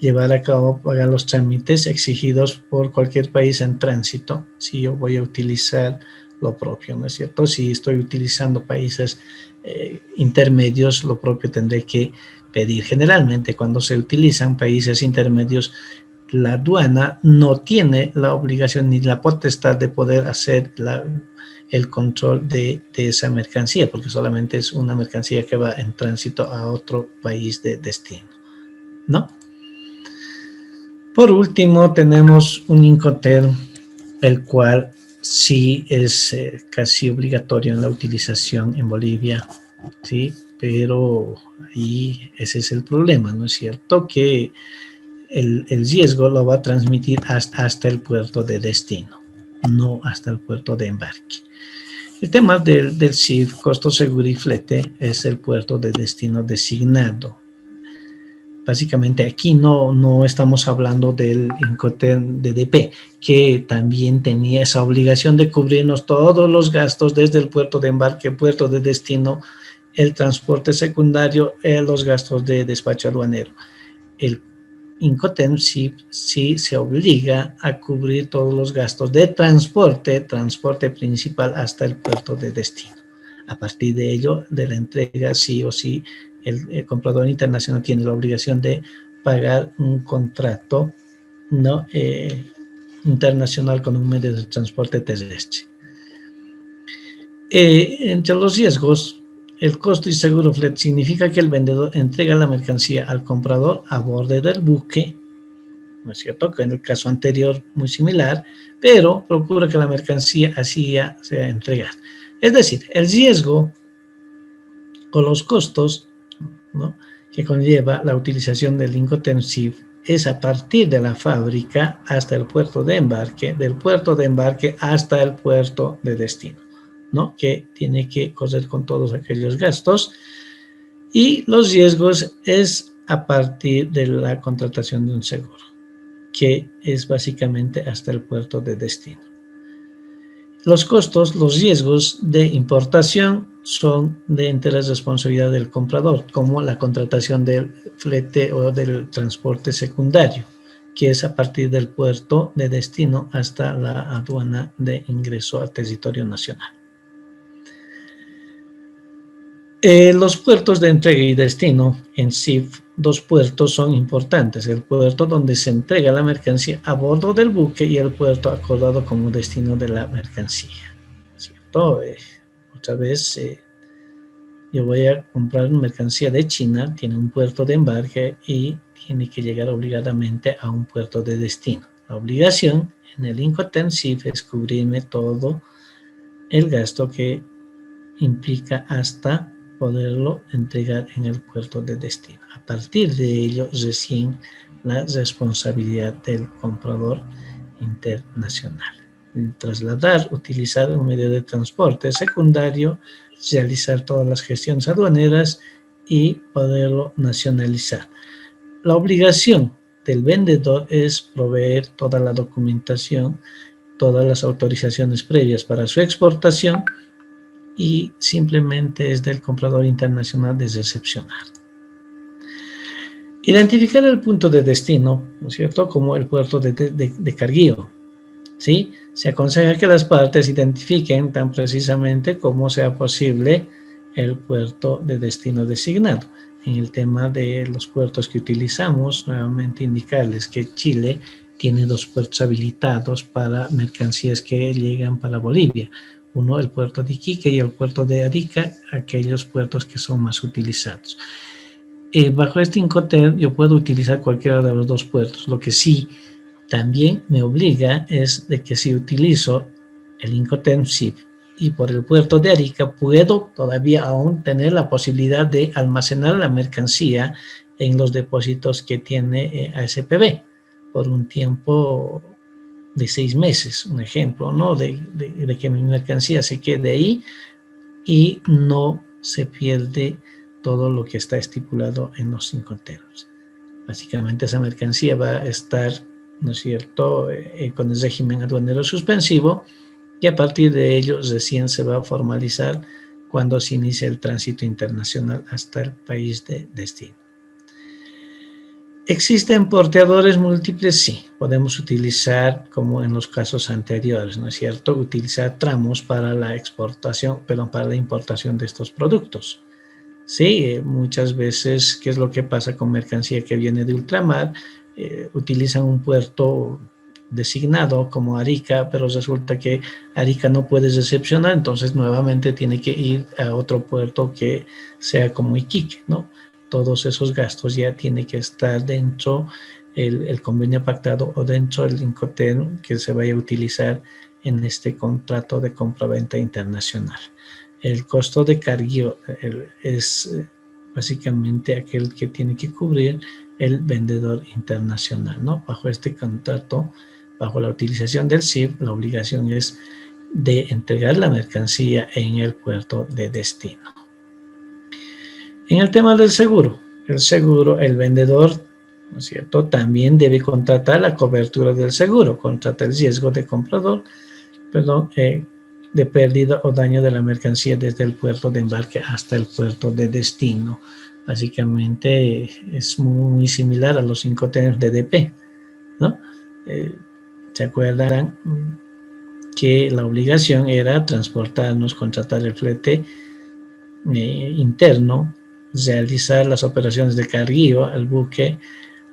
Llevar a cabo, pagar los trámites exigidos por cualquier país en tránsito, si yo voy a utilizar lo propio, ¿no es cierto? Si estoy utilizando países intermedios, lo propio tendré que pedir. Generalmente, cuando se utilizan países intermedios, la aduana no tiene la obligación ni la potestad de poder hacer el control de esa mercancía, porque solamente es una mercancía que va en tránsito a otro país de destino, ¿no? Por último, tenemos un Incoterm, el cual sí es casi obligatorio en la utilización en Bolivia, ¿sí? Pero ahí ese es el problema, ¿no es cierto? Que el riesgo lo va a transmitir hasta el puerto de destino, no hasta el puerto de embarque. El tema del CIF, costo seguro y flete, es el puerto de destino designado. Básicamente aquí no estamos hablando del Incoterm DDP, que también tenía esa obligación de cubrirnos todos los gastos desde el puerto de embarque, puerto de destino, el transporte secundario, los gastos de despacho aduanero. El Incoterm sí se obliga a cubrir todos los gastos de transporte principal hasta el puerto de destino. A partir de ello, de la entrega, sí o sí, el comprador internacional tiene la obligación de pagar un contrato, ¿no?, internacional con un medio de transporte terrestre. Entre los riesgos el costo y seguro flete significa que el vendedor entrega la mercancía al comprador a bordo del buque, ¿no es cierto? Que en el caso anterior muy similar, pero procura que la mercancía así ya sea entregada. Es decir, el riesgo o los costos, ¿no?, que conlleva la utilización del Incoterm SIF es a partir de la fábrica hasta el puerto de embarque, del puerto de embarque hasta el puerto de destino, ¿no?, que tiene que correr con todos aquellos gastos. Y los riesgos es a partir de la contratación de un seguro, que es básicamente hasta el puerto de destino. Los costos, los riesgos de importación son de entera responsabilidad del comprador, como la contratación del flete o del transporte secundario, que es a partir del puerto de destino hasta la aduana de ingreso al territorio nacional. Los puertos de entrega y destino en SIF, dos puertos son importantes: el puerto donde se entrega la mercancía a bordo del buque y el puerto acordado como destino de la mercancía, ¿cierto? Otra vez, yo voy a comprar mercancía de China, tiene un puerto de embarque y tiene que llegar obligadamente a un puerto de destino. La obligación en el Incoterm SIF es cubrirme todo el gasto que implica hasta poderlo entregar en el puerto de destino. A partir de ello, recién la responsabilidad del comprador internacional. Trasladar, utilizar un medio de transporte secundario, realizar todas las gestiones aduaneras y poderlo nacionalizar. La obligación del vendedor es proveer toda la documentación, todas las autorizaciones previas para su exportación, y simplemente es del comprador internacional de recepcionar. Identificar el punto de destino, ¿no es cierto?, como el puerto de carguío, ¿sí? Se aconseja que las partes identifiquen tan precisamente como sea posible el puerto de destino designado. En el tema de los puertos que utilizamos, nuevamente indicarles que Chile tiene dos puertos habilitados para mercancías que llegan para Bolivia. Uno, el puerto de Iquique, y el puerto de Arica, aquellos puertos que son más utilizados. Bajo este Incoterm yo puedo utilizar cualquiera de los dos puertos. Lo que sí también me obliga es de que si utilizo el Incoterm SIF y por el puerto de Arica, puedo todavía aún tener la posibilidad de almacenar la mercancía en los depósitos que tiene ASPB por un tiempo de 6 meses, un ejemplo, ¿no?, de que mi mercancía se quede ahí y no se pierde todo lo que está estipulado en los Incoterms. Básicamente esa mercancía va a estar, ¿no es cierto?, con el régimen aduanero suspensivo, y a partir de ello recién se va a formalizar cuando se inicia el tránsito internacional hasta el país de destino. ¿Existen porteadores múltiples? Sí, podemos utilizar, como en los casos anteriores, ¿no es cierto?, utilizar tramos para la exportación, pero para la importación de estos productos. Sí, muchas veces, ¿qué es lo que pasa con mercancía que viene de ultramar? Utilizan un puerto designado como Arica, pero resulta que Arica no puede recepcionar, entonces nuevamente tiene que ir a otro puerto que sea como Iquique, ¿no? Todos esos gastos ya tienen que estar dentro el convenio pactado o dentro del Incoterm que se vaya a utilizar en este contrato de compra-venta internacional. El costo de carguío es básicamente aquel que tiene que cubrir el vendedor internacional, ¿no? Bajo este contrato, bajo la utilización del SIF, la obligación es de entregar la mercancía en el puerto de destino. En el tema del seguro, el vendedor, ¿no es cierto?, también debe contratar la cobertura del seguro, contrata el riesgo de comprador, de pérdida o daño de la mercancía desde el puerto de embarque hasta el puerto de destino. Básicamente es muy similar a los Incoterms de DP, ¿no? ¿Se acuerdan que la obligación era transportarnos, contratar el flete interno, realizar las operaciones de carguío al buque,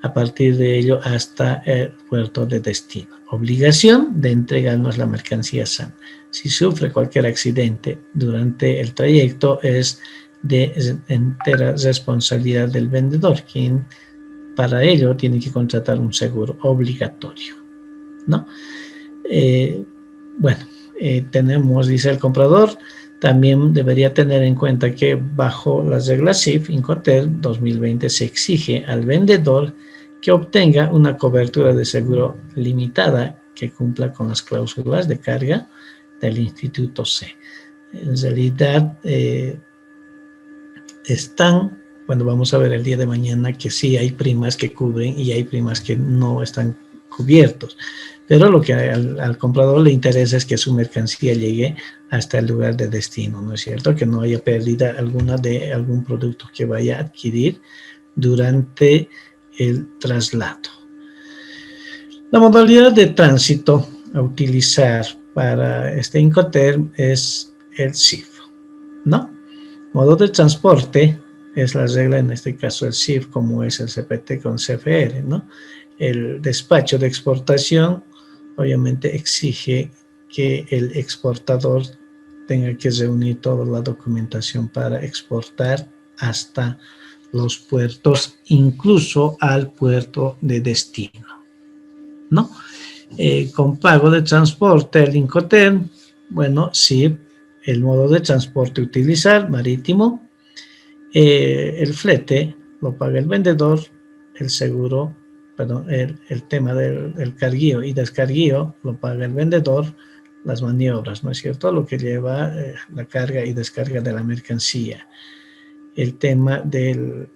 a partir de ello hasta el puerto de destino? Obligación de entregarnos la mercancía sana. Si sufre cualquier accidente durante el trayecto, es de entera responsabilidad del vendedor, quien para ello tiene que contratar un seguro obligatorio, ¿no? Bueno, tenemos, dice el comprador, también debería tener en cuenta que bajo las reglas CIF Incoterm 2020 se exige al vendedor que obtenga una cobertura de seguro limitada que cumpla con las cláusulas de carga del Instituto C. En realidad, bueno, vamos a ver el día de mañana que sí hay primas que cubren y hay primas que no están cubiertos. Pero lo que al comprador le interesa es que su mercancía llegue hasta el lugar de destino, ¿no es cierto? Que no haya pérdida alguna de algún producto que vaya a adquirir durante el traslado. La modalidad de tránsito a utilizar para este Incoterm es el CIF, ¿no? Modo de transporte es la regla, en este caso el CIF, como es el CPT con CFR, ¿no? El despacho de exportación obviamente exige que el exportador tenga que reunir toda la documentación para exportar hasta los puertos, incluso al puerto de destino, ¿no? Con pago de transporte, el Incoterm, bueno, sí, el modo de transporte utilizar, marítimo, el flete lo paga el vendedor, el seguro, perdón, el tema del carguío y descarguío lo paga el vendedor, las maniobras, ¿no es cierto? Lo que lleva la carga y descarga de la mercancía. El tema de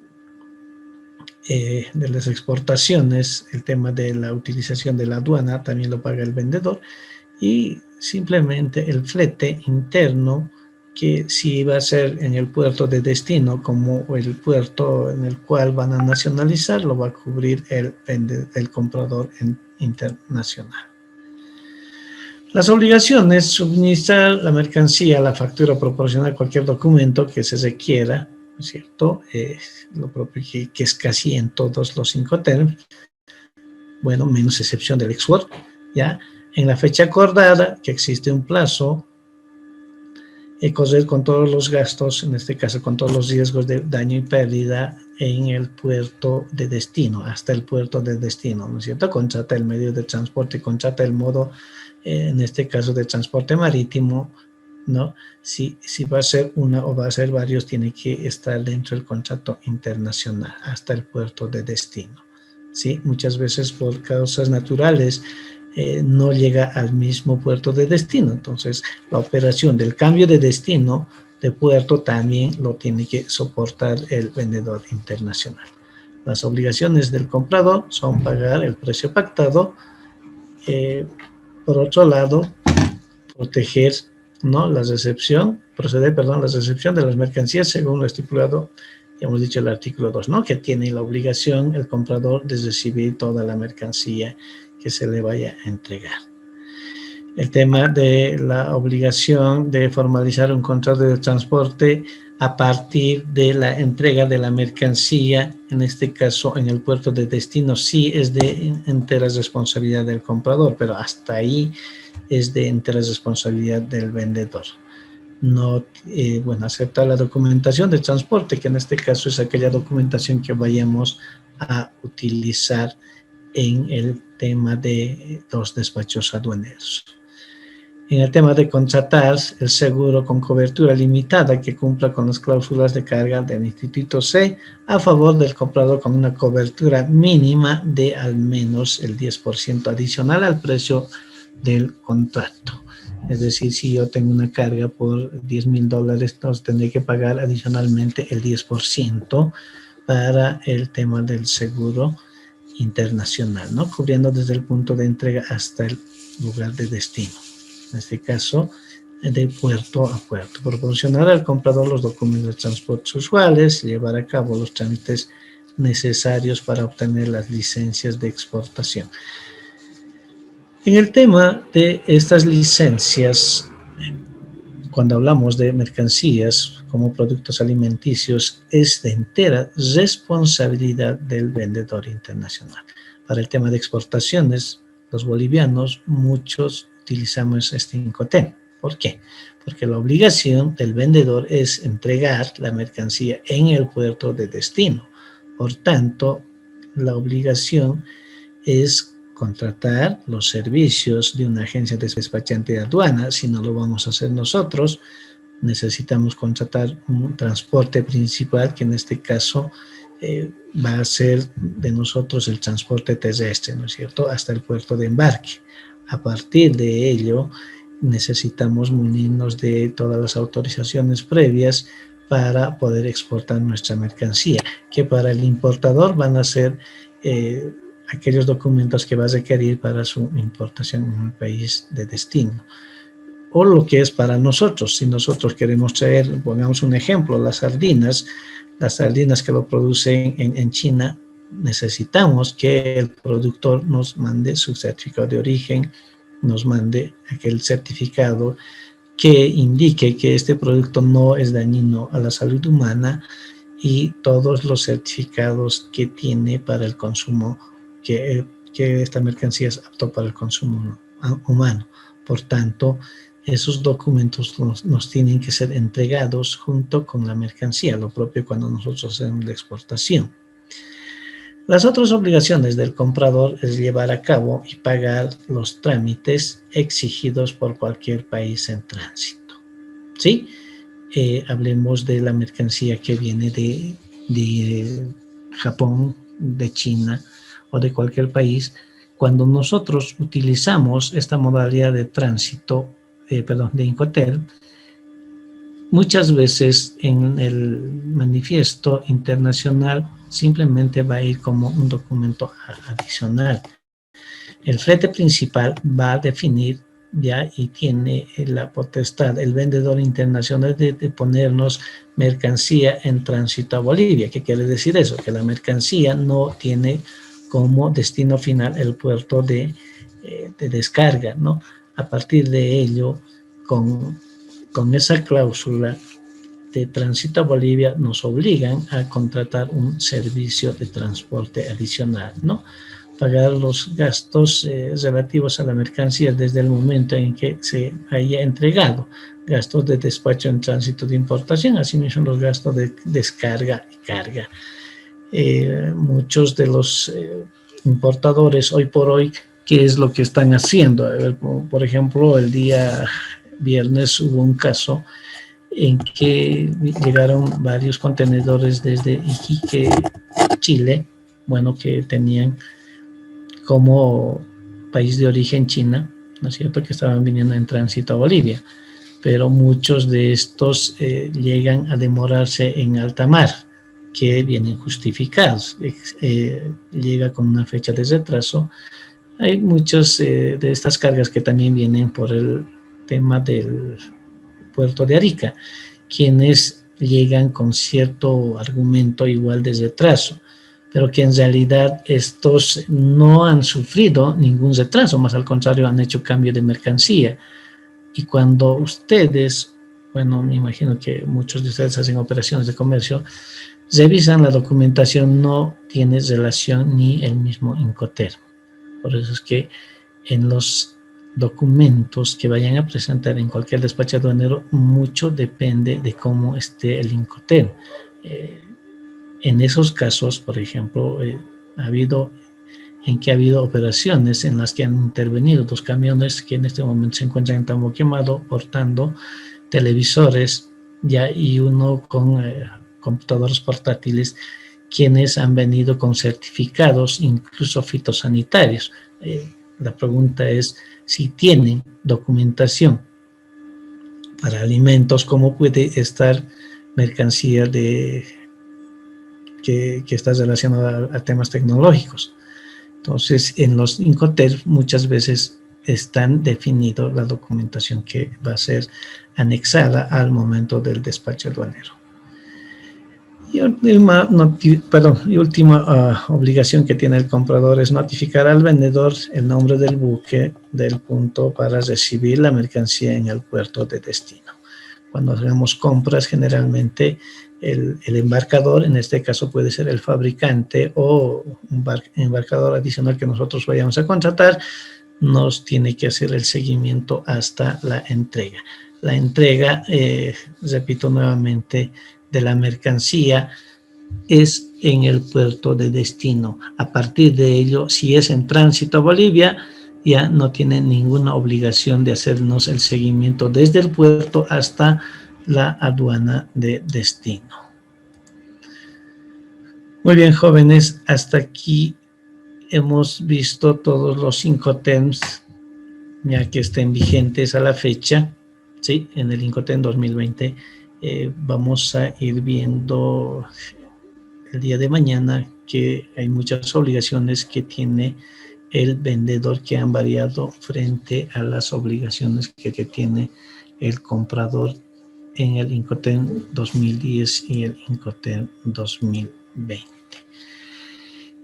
las exportaciones, el tema de la utilización de la aduana también lo paga el vendedor, y simplemente el flete interno, que si va a ser en el puerto de destino como el puerto en el cual van a nacionalizar, lo va a cubrir el comprador internacional. Las obligaciones: suministrar la mercancía, la factura, proporcionar cualquier documento que se requiera, ¿no es cierto? Lo propio que es casi en todos los Incoterm, bueno, menos excepción del export, ¿ya? En la fecha acordada, que existe un plazo, correr con todos los gastos, en este caso con todos los riesgos de daño y pérdida en el puerto de destino, hasta el puerto de destino, ¿no es cierto? Contrata el medio de transporte, contrata el modo, en este caso de transporte marítimo, ¿no? Si va a ser una o va a ser varios, tiene que estar dentro del contrato internacional hasta el puerto de destino, ¿sí? Muchas veces por causas naturales no llega al mismo puerto de destino, entonces la operación del cambio de destino de puerto también lo tiene que soportar el vendedor internacional. Las obligaciones del comprador son pagar el precio pactado, por otro lado, proteger, ¿no?, la recepción de las mercancías según lo estipulado, ya hemos dicho, el artículo 2, ¿no?, que tiene la obligación el comprador de recibir toda la mercancía que se le vaya a entregar. El tema de la obligación de formalizar un contrato de transporte a partir de la entrega de la mercancía, en este caso en el puerto de destino, sí es de entera responsabilidad del comprador, pero hasta ahí es de entera responsabilidad del vendedor. No, bueno, aceptar la documentación de transporte, que en este caso es aquella documentación que vayamos a utilizar en el tema de los despachos aduaneros. En el tema de contratar el seguro con cobertura limitada que cumpla con las cláusulas de carga del Instituto C a favor del comprador con una cobertura mínima de al menos el 10% adicional al precio del contrato. Es decir, si yo tengo una carga por $10,000, entonces tendré que pagar adicionalmente el 10% para el tema del seguro internacional, ¿no?, cubriendo desde el punto de entrega hasta el lugar de destino. En este caso, de puerto a puerto. Proporcionar al comprador los documentos de transporte usuales, llevar a cabo los trámites necesarios para obtener las licencias de exportación. En el tema de estas licencias, cuando hablamos de mercancías como productos alimenticios, es de entera responsabilidad del vendedor internacional. Para el tema de exportaciones, los bolivianos, muchos utilizamos este Incoterm, ¿Por qué? Porque la obligación del vendedor es entregar la mercancía en el puerto de destino. Por tanto, la obligación es contratar los servicios de una agencia de despachante de aduana. Si no lo vamos a hacer nosotros, necesitamos contratar un transporte principal, que en este caso va a ser de nosotros el transporte terrestre, ¿no es cierto?, hasta el puerto de embarque. A partir de ello, necesitamos munirnos de todas las autorizaciones previas para poder exportar nuestra mercancía, que para el importador van a ser aquellos documentos que va a requerir para su importación en el país de destino. O lo que es para nosotros, si nosotros queremos traer, pongamos un ejemplo, las sardinas que lo producen en China, necesitamos que el productor nos mande su certificado de origen, nos mande aquel certificado que indique que este producto no es dañino a la salud humana, y todos los certificados que tiene para el consumo, que esta mercancía es apto para el consumo humano. Por tanto, esos documentos nos tienen que ser entregados junto con la mercancía, lo propio cuando nosotros hacemos la exportación. Las otras obligaciones del comprador es llevar a cabo y pagar los trámites exigidos por cualquier país en tránsito, ¿sí? Hablemos de la mercancía que viene de Japón, de China o de cualquier país. Cuando nosotros utilizamos esta modalidad de tránsito, de Incoterm, muchas veces en el manifiesto internacional simplemente va a ir como un documento adicional. El flete principal va a definir ya, y tiene la potestad el vendedor internacional de ponernos mercancía en tránsito a Bolivia. ¿Qué quiere decir eso? Que la mercancía no tiene como destino final el puerto de descarga, ¿no? A partir de ello, con esa cláusula de tránsito a Bolivia, nos obligan a contratar un servicio de transporte adicional, ¿no? Pagar los gastos relativos a la mercancía desde el momento en que se haya entregado, gastos de despacho en tránsito de importación, asimismo los gastos de descarga y carga. Muchos de los importadores hoy por hoy, ¿qué es lo que están haciendo? Por ejemplo, el día viernes hubo un caso en que llegaron varios contenedores desde Iquique, Chile, bueno, que tenían como país de origen China, ¿no es cierto?, que estaban viniendo en tránsito a Bolivia, pero muchos de estos llegan a demorarse en alta mar, que vienen justificados, llega con una fecha de retraso. Hay muchas de estas cargas que también vienen por el tema del puerto de Arica, quienes llegan con cierto argumento igual de retraso, pero que en realidad estos no han sufrido ningún retraso, más al contrario, han hecho cambio de mercancía. Y cuando ustedes, bueno, me imagino que muchos de ustedes hacen operaciones de comercio, revisan la documentación, no tiene relación ni el mismo Incoterm. Por eso es que en los documentos que vayan a presentar en cualquier despacho aduanero, mucho depende de cómo esté el Incoterm. En esos casos, por ejemplo, ha habido operaciones en las que han intervenido 2 camiones que en este momento se encuentran en Tambo Quemado portando televisores ya, y uno con computadores portátiles, quienes han venido con certificados, incluso fitosanitarios. La pregunta es si tienen documentación para alimentos, ¿cómo puede estar mercancía que está relacionada a temas tecnológicos? Entonces, en los Incoterm muchas veces están definidos la documentación que va a ser anexada al momento del despacho aduanero. Y última obligación que tiene el comprador es notificar al vendedor el nombre del buque del punto para recibir la mercancía en el puerto de destino. Cuando hagamos compras, generalmente el embarcador, en este caso puede ser el fabricante o un embarcador adicional que nosotros vayamos a contratar, nos tiene que hacer el seguimiento hasta la entrega. La entrega, repito nuevamente, de la mercancía es en el puerto de destino. A partir de ello, si es en tránsito a Bolivia, ya no tiene ninguna obligación de hacernos el seguimiento desde el puerto hasta la aduana de destino. Muy bien, jóvenes, hasta aquí hemos visto todos los Incoterms ya que estén vigentes a la fecha, ¿sí? En el Incoterm 2020 vamos a ir viendo el día de mañana que hay muchas obligaciones que tiene el vendedor que han variado frente a las obligaciones que tiene el comprador en el Incoterm 2010 y el Incoterm 2020.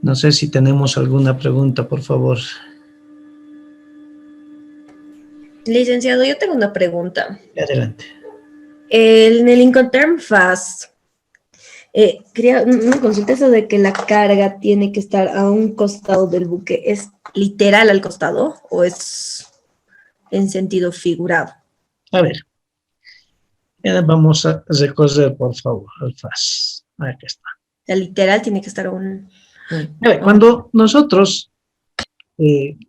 No sé si tenemos alguna pregunta, por favor. Licenciado, yo tengo una pregunta. Adelante. En el Incoterm Fast, quería una consulta, eso de que la carga tiene que estar a un costado del buque. ¿Es literal al costado o es en sentido figurado? A ver, vamos a recorrer, por favor, al FAS. Aquí está. La literal tiene que estar a un... A ver, cuando nosotros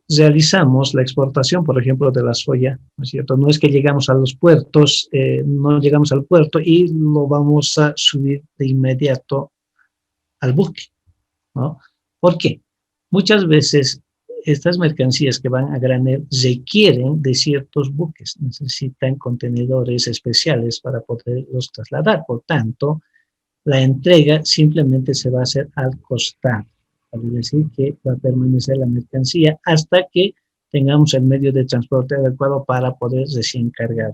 realizamos la exportación, por ejemplo, de la soya, ¿no es cierto? No es que llegamos a los puertos, no llegamos al puerto y lo vamos a subir de inmediato al buque, ¿no? ¿Por qué? Muchas veces estas mercancías que van a granel requieren de ciertos buques, necesitan contenedores especiales para poderlos trasladar, por tanto, la entrega simplemente se va a hacer al costado. Es decir, que va a permanecer la mercancía hasta que tengamos el medio de transporte adecuado para poder recién cargar.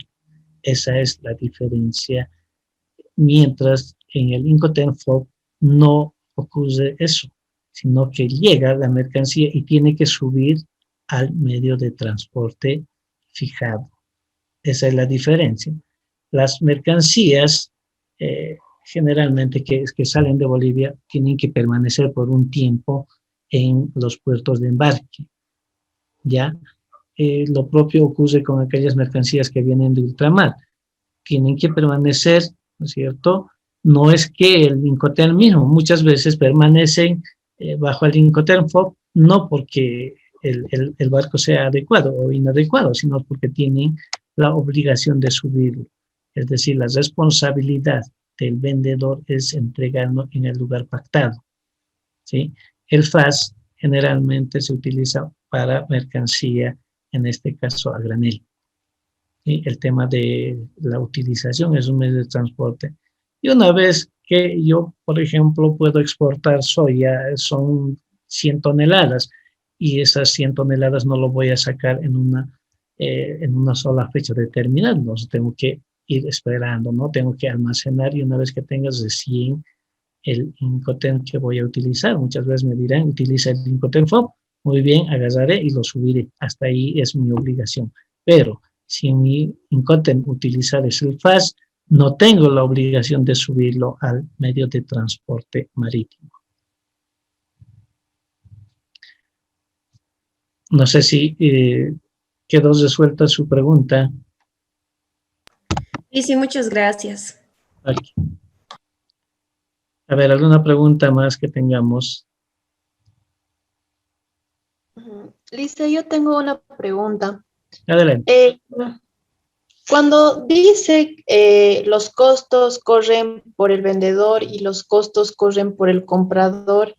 Esa es la diferencia. Mientras en el Incoterm FOB no ocurre eso, sino que llega la mercancía y tiene que subir al medio de transporte fijado. Esa es la diferencia. Las mercancías generalmente que salen de Bolivia tienen que permanecer por un tiempo en los puertos de embarque. ¿Ya? Lo propio ocurre con aquellas mercancías que vienen de ultramar. Tienen que permanecer, ¿no es cierto? No es que el Incoterm mismo, muchas veces permanecen bajo el Incoterm FOB, no porque el barco sea adecuado o inadecuado, sino porque tienen la obligación de subirlo. Es decir, la responsabilidad del vendedor es entregarlo en el lugar pactado, ¿sí? El FAS generalmente se utiliza para mercancía, en este caso a granel. ¿Sí? El tema de la utilización es un medio de transporte. Y una vez que yo, por ejemplo, puedo exportar soya, son 100 toneladas, y esas 100 toneladas no lo voy a sacar en una sola fecha determinada, no tengo que ir esperando, ¿no? Tengo que almacenar y una vez que tengas recién el Incoterm que voy a utilizar, muchas veces me dirán, utiliza el Incoterm FOB, muy bien, agarraré y lo subiré, hasta ahí es mi obligación. Pero si mi Incoterm utilizar es el FAS, no tengo la obligación de subirlo al medio de transporte marítimo. No sé si quedó resuelta su pregunta. Sí, muchas gracias. Aquí. A ver, ¿alguna pregunta más que tengamos? Lisa, yo tengo una pregunta. Adelante. Cuando dice los costos corren por el vendedor y los costos corren por el comprador,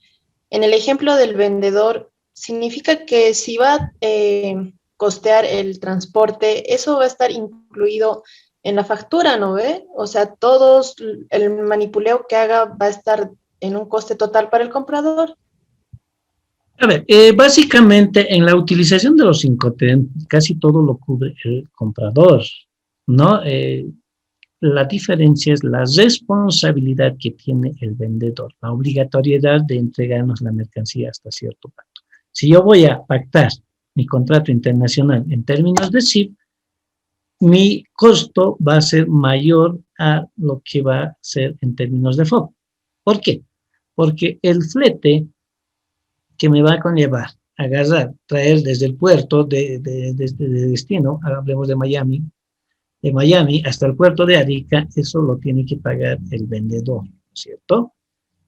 en el ejemplo del vendedor, significa que si va a costear el transporte, eso va a estar incluido en la factura, ¿no ve? O sea, el manipuleo que haga va a estar en un coste total para el comprador. A ver, básicamente en la utilización de los Incoterm casi todo lo cubre el comprador, ¿no? La diferencia es la responsabilidad que tiene el vendedor, la obligatoriedad de entregarnos la mercancía hasta cierto punto. Si yo voy a pactar mi contrato internacional en términos de SIP, mi costo va a ser mayor a lo que va a ser en términos de FOB. ¿Por qué? Porque el flete que me va a conllevar agarrar, traer desde el puerto de destino, hablemos de Miami hasta el puerto de Arica, eso lo tiene que pagar el vendedor, ¿cierto?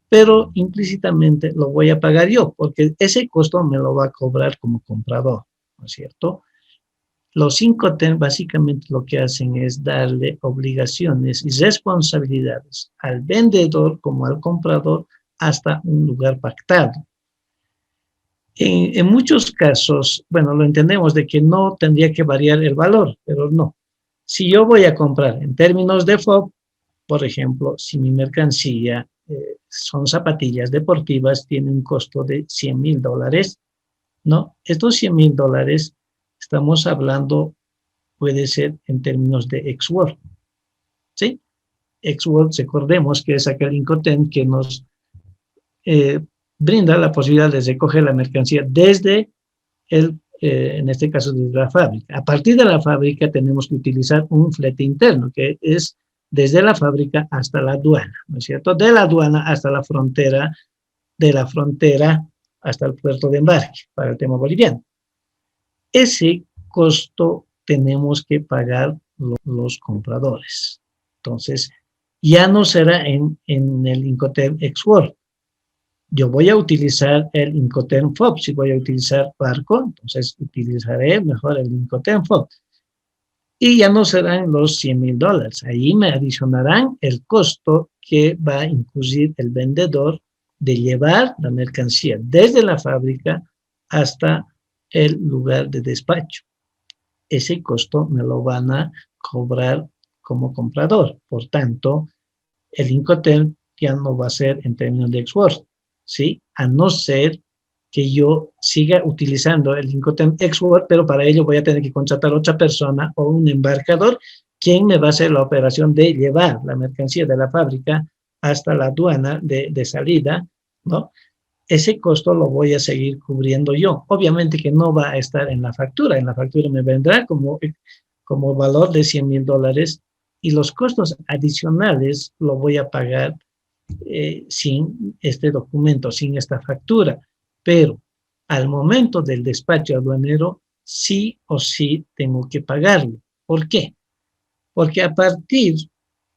Pero implícitamente lo voy a pagar yo, porque ese costo me lo va a cobrar como comprador, ¿no es cierto? Los Incoterm básicamente lo que hacen es darle obligaciones y responsabilidades al vendedor como al comprador hasta un lugar pactado. En muchos casos, bueno, lo entendemos de que no tendría que variar el valor, pero no. Si yo voy a comprar en términos de FOB, por ejemplo, si mi mercancía son zapatillas deportivas, tiene un costo de $100,000, ¿no? Estos $100,000 estamos hablando, puede ser en términos de ex-world, ¿sí? Ex-world, recordemos que es aquel Incoterm que nos brinda la posibilidad de recoger la mercancía desde en este caso desde la fábrica. A partir de la fábrica tenemos que utilizar un flete interno, que es desde la fábrica hasta la aduana, ¿no es cierto? De la aduana hasta la frontera, de la frontera hasta el puerto de embarque, para el tema boliviano. Ese costo tenemos que pagar los compradores. Entonces, ya no será en el Incoterm ex-world. Yo voy a utilizar el Incoterm FOB. Si voy a utilizar barco, entonces utilizaré mejor el Incoterm FOB. Y ya no serán los $100,000. Ahí me adicionarán el costo que va a incluir el vendedor de llevar la mercancía desde la fábrica hasta el lugar de despacho. Ese costo me lo van a cobrar como comprador. Por tanto, el Incoterm ya no va a ser en términos de ex-world, ¿sí? A no ser que yo siga utilizando el Incoterm ex-world, pero para ello voy a tener que contratar a otra persona o un embarcador, quien me va a hacer la operación de llevar la mercancía de la fábrica hasta la aduana de salida, ¿no? Ese costo lo voy a seguir cubriendo yo. Obviamente que no va a estar en la factura me vendrá como valor de $100,000 y los costos adicionales lo voy a pagar sin este documento, sin esta factura. Pero al momento del despacho aduanero, sí o sí tengo que pagarlo. ¿Por qué? Porque a partir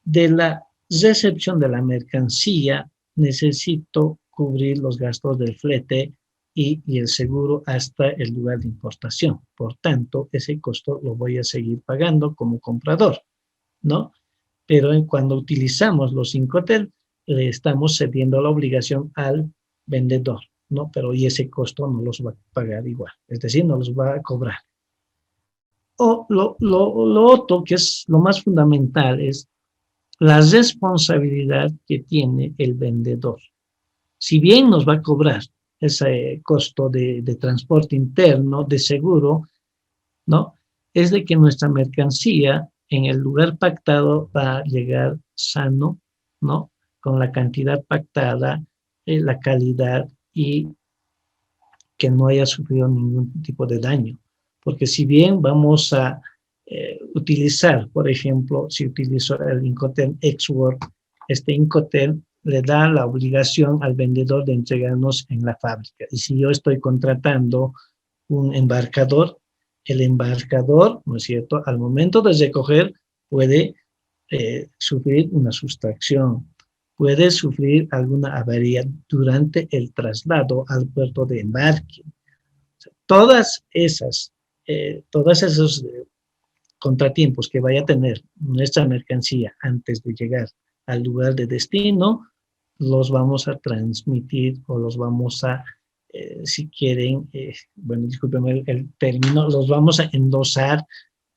de la recepción de la mercancía, necesito cubrir los gastos del flete y el seguro hasta el lugar de importación. Por tanto, ese costo lo voy a seguir pagando como comprador, ¿no? Pero cuando utilizamos los Incoterm, le estamos cediendo la obligación al vendedor, ¿no? Pero y ese costo no los va a pagar igual, es decir, no los va a cobrar. O lo otro, que es lo más fundamental, es la responsabilidad que tiene el vendedor. Si bien nos va a cobrar ese costo de transporte interno, de seguro, ¿no? Es de que nuestra mercancía en el lugar pactado va a llegar sano, ¿no? Con la cantidad pactada, la calidad y que no haya sufrido ningún tipo de daño. Porque si bien vamos a utilizar, por ejemplo, si utilizo el Incoterm ex-world, este Incoterm le da la obligación al vendedor de entregarnos en la fábrica. Y si yo estoy contratando un embarcador, el embarcador, ¿no es cierto?, al momento de recoger puede sufrir una sustracción, puede sufrir alguna avería durante el traslado al puerto de embarque. O sea, todos esos contratiempos que vaya a tener nuestra mercancía antes de llegar al lugar de destino, los vamos a transmitir o los vamos a, si quieren, bueno, discúlpenme el término, los vamos a endosar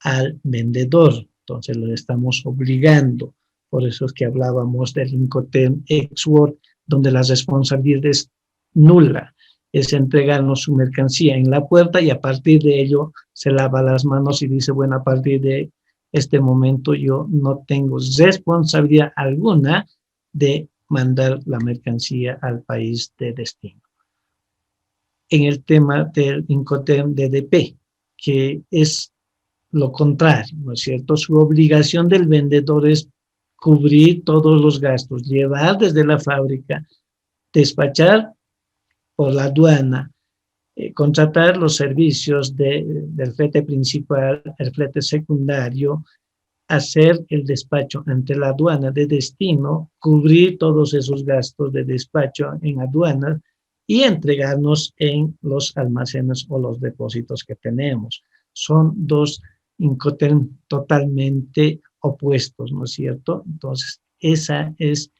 al vendedor. Entonces lo estamos obligando. Por eso es que hablábamos del Incoterm ex-world, donde la responsabilidad es nula. Es entregarnos su mercancía en la puerta y a partir de ello se lava las manos y dice, bueno, a partir de este momento yo no tengo responsabilidad alguna de mandar la mercancía al país de destino. En el tema del Incoterm DDP, que es lo contrario, ¿no es cierto? Su obligación del vendedor es cubrir todos los gastos, llevar desde la fábrica, despachar por la aduana, contratar los servicios del flete principal, el flete secundario, hacer el despacho ante la aduana de destino, cubrir todos esos gastos de despacho en aduanas y entregarnos en los almacenes o los depósitos que tenemos. Son dos Incoterms totalmente opuestos, ¿no es cierto? Entonces, esa es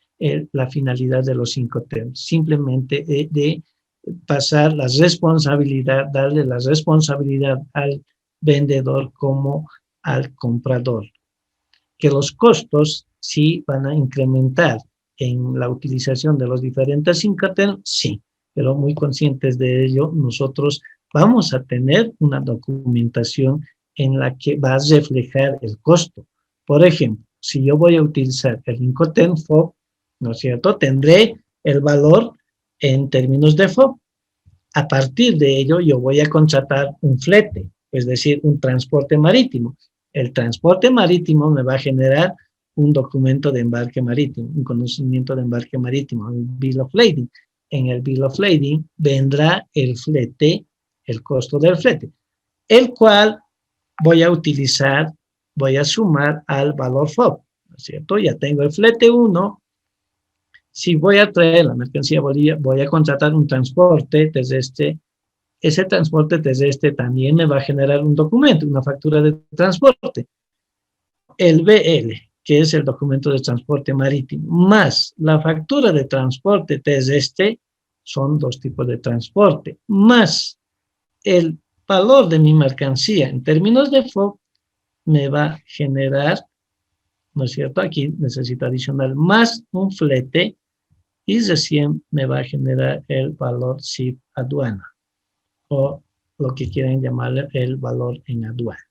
la finalidad de los Incoterms, simplemente de pasar la responsabilidad, darle la responsabilidad al vendedor como al comprador. Que los costos sí van a incrementar en la utilización de los diferentes Incoterms, sí, pero muy conscientes de ello, nosotros vamos a tener una documentación en la que va a reflejar el costo. Por ejemplo, si yo voy a utilizar el Incoterm FOB, ¿no es cierto?, tendré el valor en términos de FOB. A partir de ello, yo voy a contratar un flete, es decir, un transporte marítimo. El transporte marítimo me va a generar un documento de embarque marítimo, un conocimiento de embarque marítimo, un Bill of Lading. En el Bill of Lading vendrá el flete, el costo del flete, el cual voy a utilizar, voy a sumar al valor FOB, ¿no es cierto? Ya tengo el flete 1. Si voy a traer la mercancía, voy a contratar un transporte terrestre. Ese transporte terrestre también me va a generar un documento, una factura de transporte. El BL, que es el documento de transporte marítimo, más la factura de transporte terrestre, son dos tipos de transporte, más el valor de mi mercancía en términos de FOB, me va a generar, ¿no es cierto? Aquí necesito adicional más un flete y recién me va a generar el valor SIF aduana o lo que quieren llamarle el valor en aduana.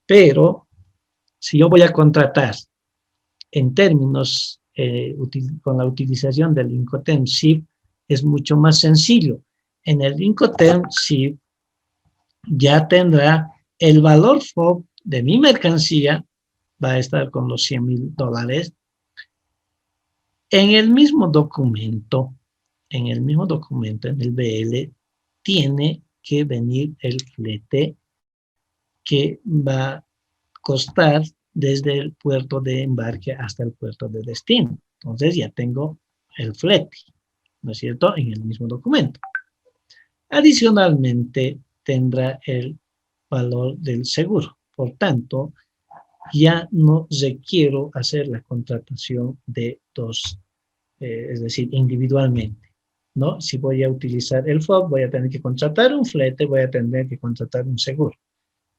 Pero si yo voy a contratar en términos con la utilización del Incoterm SIF, es mucho más sencillo. En el Incoterm SIF ya tendrá el valor FOB de mi mercancía, va a estar con los $100,000. En el mismo documento, en el BL, tiene que venir el flete que va a costar desde el puerto de embarque hasta el puerto de destino. Entonces ya tengo el flete, ¿no es cierto?, en el mismo documento. Adicionalmente, tendrá el valor del seguro. Por tanto, ya no requiero hacer la contratación de dos, es decir, individualmente, ¿no? Si voy a utilizar el FOB, voy a tener que contratar un flete, voy a tener que contratar un seguro.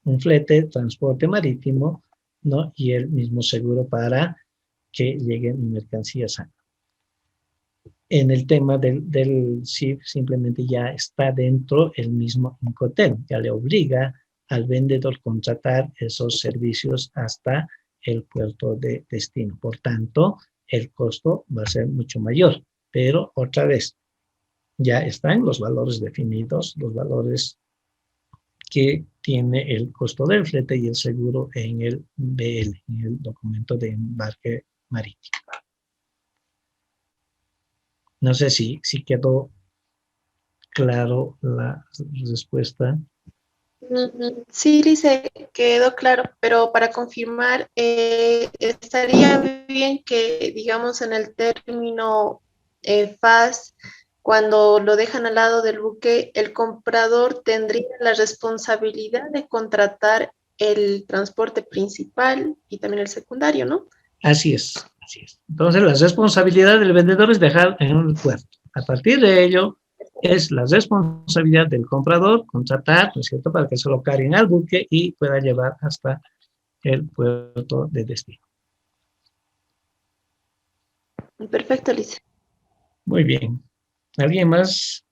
Un flete, transporte marítimo, ¿no? Y el mismo seguro para que llegue mi mercancía sana. En el tema del SIF, simplemente ya está dentro el mismo Incoterm, ya le obliga al vendedor contratar esos servicios hasta el puerto de destino. Por tanto, el costo va a ser mucho mayor. Pero otra vez, ya están los valores definidos, los valores que tiene el costo del flete y el seguro en el BL, en el documento de embarque marítimo. No sé si quedó claro la respuesta. Sí, dice, quedó claro, pero para confirmar, estaría bien que, digamos, en el término FAS, cuando lo dejan al lado del buque, el comprador tendría la responsabilidad de contratar el transporte principal y también el secundario, ¿no? Así es, así es. Entonces, la responsabilidad del vendedor es dejar en un puerto. A partir de ello, es la responsabilidad del comprador contratar, ¿no es cierto?, para que se lo carguen al buque y pueda llevar hasta el puerto de destino. Perfecto, Lice. Muy bien. ¿Alguien más?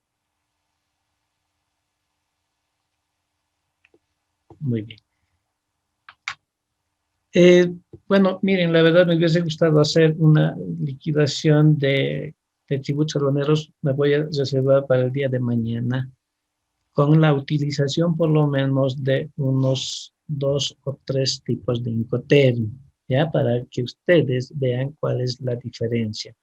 Muy bien. Bueno, miren, la verdad me hubiese gustado hacer una liquidación de tributos aduaneros. Me voy a reservar para el día de mañana con la utilización por lo menos de unos 2 o 3 tipos de Incoterm, ¿ya? Para que ustedes vean cuál es la diferencia.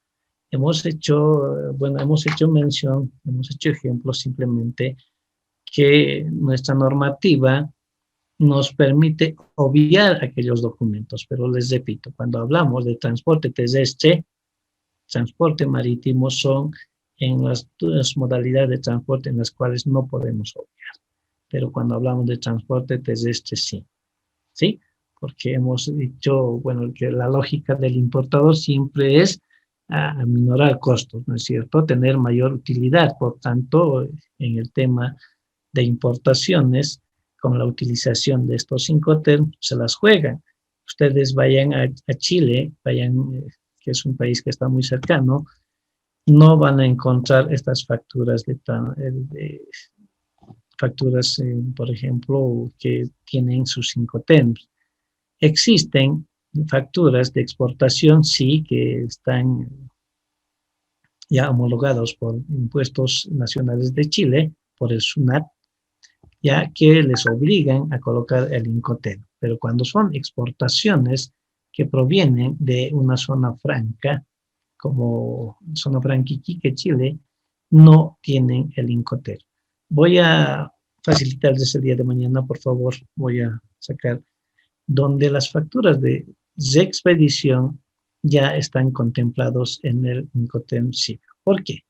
hemos hecho mención, hemos hecho ejemplos simplemente que nuestra normativa nos permite obviar aquellos documentos, pero les repito, cuando hablamos de transporte terrestre, transporte marítimo son en las modalidades de transporte en las cuales no podemos obviar, pero cuando hablamos de transporte terrestre sí, ¿sí? Porque hemos dicho, bueno, que la lógica del importador siempre es aminorar costos, ¿no es cierto? Tener mayor utilidad, por tanto, en el tema de importaciones, con la utilización de estos Incoterms, se las juegan. Ustedes vayan a Chile, que es un país que está muy cercano, no van a encontrar estas facturas facturas, por ejemplo, que tienen sus Incoterms. Existen facturas de exportación, sí, que están ya homologados por impuestos nacionales de Chile, por el SUNAT, ya que les obligan a colocar el Incoterm. Pero cuando son exportaciones que provienen de una zona franca, como zona franca Iquique, Chile, no tienen el Incoterm. Voy a facilitarles el día de mañana, por favor, voy a sacar donde las facturas de expedición ya están contemplados en el Incoterm SIF. ¿Por qué?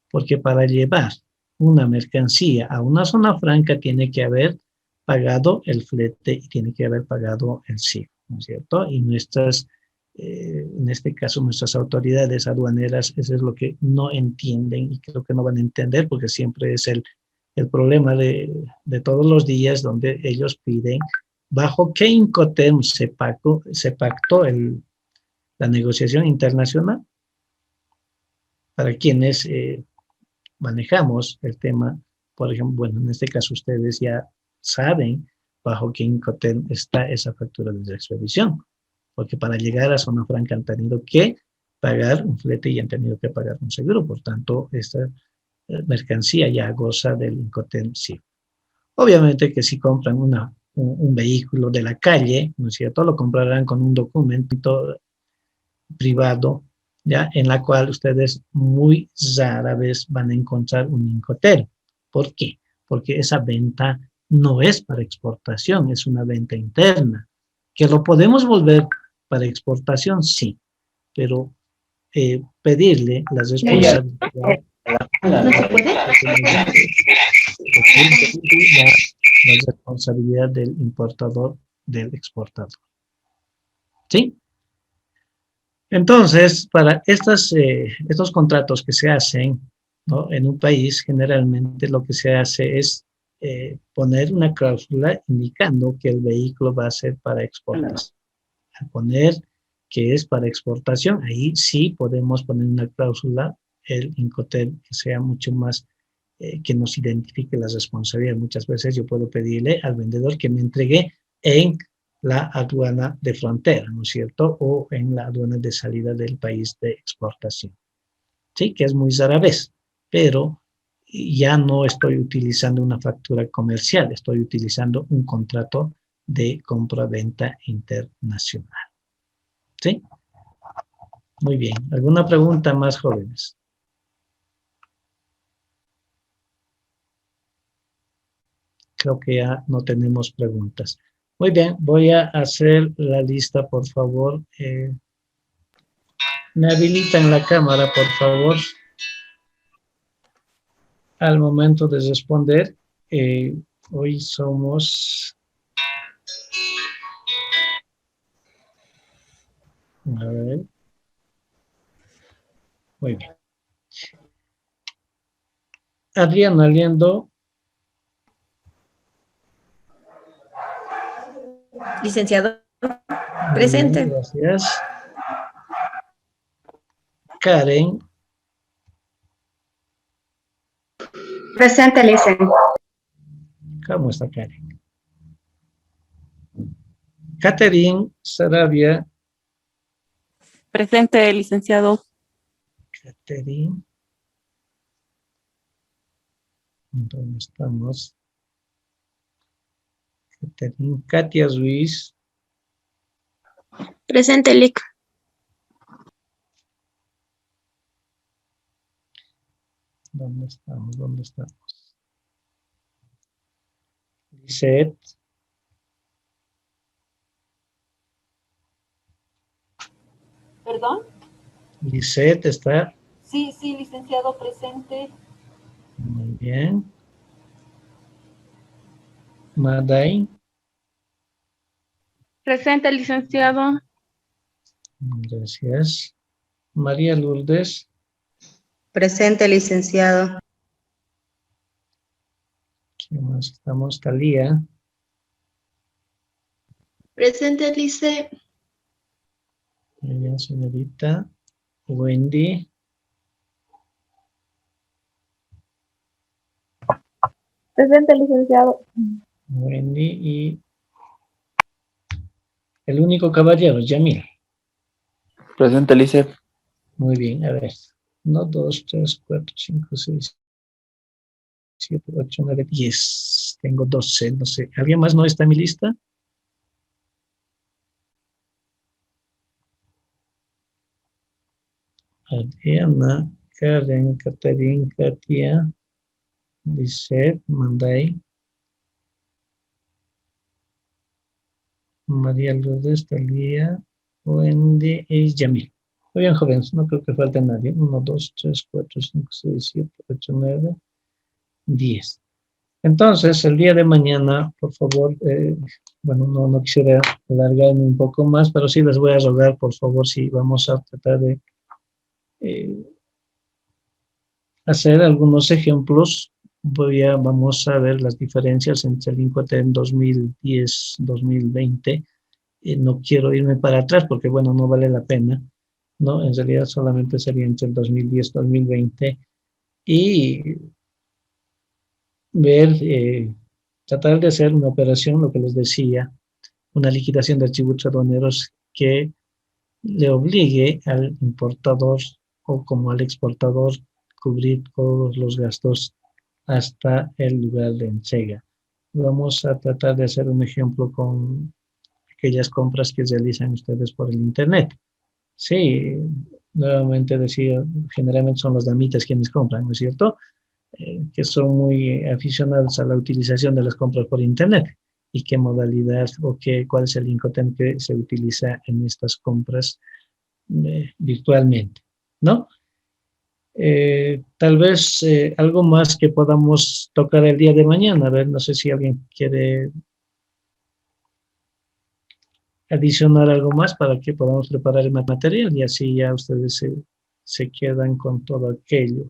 Porque para llevar una mercancía a una zona franca tiene que haber pagado el flete y tiene que haber pagado el SIF, ¿no es cierto? Y en este caso, nuestras autoridades aduaneras, eso es lo que no entienden y creo que no van a entender porque siempre es el problema de todos los días donde ellos piden bajo qué Incoterm se pactó la negociación internacional para quienes manejamos el tema, por ejemplo, bueno, en este caso ustedes ya saben bajo qué Incoterm está esa factura de expedición, porque para llegar a Zona Franca han tenido que pagar un flete y han tenido que pagar un seguro, por tanto, esta mercancía ya goza del Incoterm SIF. Obviamente que si compran un vehículo de la calle, ¿no es cierto?, lo comprarán con un documento privado, ¿ya?, en la cual ustedes muy rara vez van a encontrar un Incoterm. ¿Por qué? Porque esa venta no es para exportación, es una venta interna. ¿Que lo podemos volver para exportación? Sí, pero pedirle la responsabilidad. ¿No se puede? La responsabilidad del importador, del exportador. ¿Sí? Entonces, para estos contratos que se hacen, ¿no?, en un país, generalmente lo que se hace es poner una cláusula indicando que el vehículo va a ser para exportación. Al poner que es para exportación, ahí sí podemos poner una cláusula, el Incoterm, que sea mucho más, que nos identifique la responsabilidad. Muchas veces yo puedo pedirle al vendedor que me entregue en la aduana de frontera, ¿no es cierto?, o en la aduana de salida del país de exportación. Sí, que es muy rara vez, pero ya no estoy utilizando una factura comercial, estoy utilizando un contrato de compra-venta internacional. ¿Sí? Muy bien. ¿Alguna pregunta más, jóvenes? Creo que ya no tenemos preguntas. Muy bien, voy a hacer la lista, por favor. Me habilitan la cámara, por favor. Al momento de responder, hoy somos... A ver. Muy bien. Adriana Liendo. Licenciado, presente. Bien, gracias. Karen. Presente, Licen. ¿Cómo está Karen? Catherine Sarabia. Presente, licenciado. Catherine. ¿Dónde estamos? Catherine. Katia Ruiz. Presente, Lic. ¿Dónde estamos? ¿Dónde estamos? Lisette. ¿Perdón? Lisette está. Sí, licenciado, presente. Muy bien. Maday. Presente, licenciado. Gracias. María Lourdes. Presente, licenciado. ¿Qué más estamos? Talía. Presente, Lice. Muy bien, señorita. Wendy. Presente, licenciado. Wendy y el único caballero, Yamil. Presente, Lice. Muy bien, a ver. 1, 2, 3, 4, 5, 6, 7, 8, 9, 10. Tengo 12, no sé. ¿Alguien más no está en mi lista? Adriana, Karen, Catherine, Katia, Lisette, Manday, María Lourdes, Talía, Wendy y Yamil. Muy bien, jóvenes, no creo que falte nadie. 1, 2, 3, 4, 5, 6, 7, 8, 9, 10. Entonces, el día de mañana, por favor, bueno, no quisiera alargarme un poco más, pero sí les voy a rogar, por favor, si vamos a tratar de hacer algunos ejemplos. Vamos a ver las diferencias entre el Incoterm 2010-2020. No quiero irme para atrás porque, bueno, no vale la pena, ¿no? En realidad solamente sería entre el 2010-2020 y ver, tratar de hacer una operación, lo que les decía, una liquidación de archivos aduaneros que le obligue al importador o como al exportador cubrir todos los gastos hasta el lugar de entrega. Vamos a tratar de hacer un ejemplo con aquellas compras que realizan ustedes por el internet. Sí, nuevamente decía, generalmente son las damitas quienes compran, ¿no es cierto? Que son muy aficionados a la utilización de las compras por internet y qué modalidad o cuál es el Incoterm que se utiliza en estas compras virtualmente, ¿no? Tal vez algo más que podamos tocar el día de mañana. A ver, no sé si alguien quiere adicionar algo más para que podamos preparar el material y así ya ustedes se quedan con todo aquello.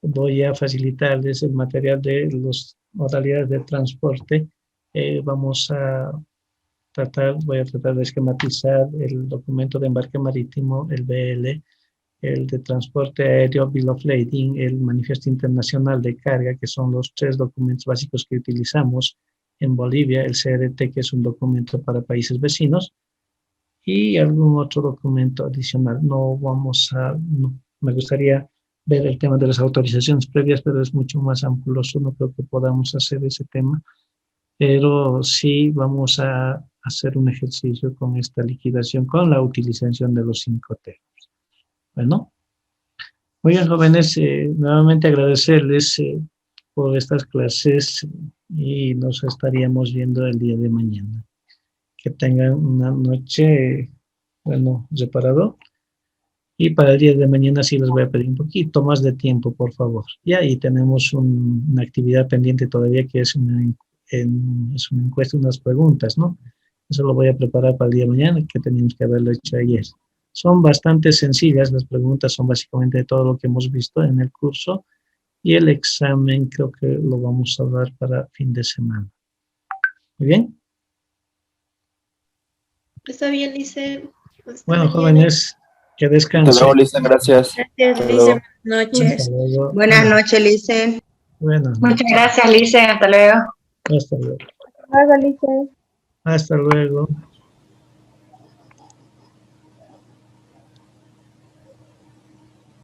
Voy a facilitarles el material de las modalidades de transporte. Voy a tratar de esquematizar el documento de embarque marítimo, el BL, el de transporte aéreo, Bill of Lading, el manifiesto internacional de carga, que son los 3 documentos básicos que utilizamos en Bolivia, el CRT, que es un documento para países vecinos, y algún otro documento adicional. Me gustaría ver el tema de las autorizaciones previas, pero es mucho más ampuloso, no creo que podamos hacer ese tema, pero sí vamos a hacer un ejercicio con esta liquidación, con la utilización de los 5 temas. Bueno, muy bien, jóvenes, nuevamente agradecerles por estas clases y nos estaríamos viendo el día de mañana. Que tengan una noche, reparador. Y para el día de mañana sí les voy a pedir un poquito más de tiempo, por favor. Ya, y tenemos una actividad pendiente todavía que es una encuesta, unas preguntas, ¿no? Eso lo voy a preparar para el día de mañana, que teníamos que haberlo hecho ayer. Son bastante sencillas, las preguntas son básicamente de todo lo que hemos visto en el curso y el examen creo que lo vamos a dar para fin de semana. Muy bien. Está bien, Lice. Bueno, jóvenes, que Hasta descansen. luego, Lice, gracias. Gracias, Hasta Lice. luego. Buenas noches. Hasta luego. Buenas noches, Lice. Buenas noches. Muchas gracias, Lice. Hasta luego. Hasta luego. Luego, Lice. Hasta luego.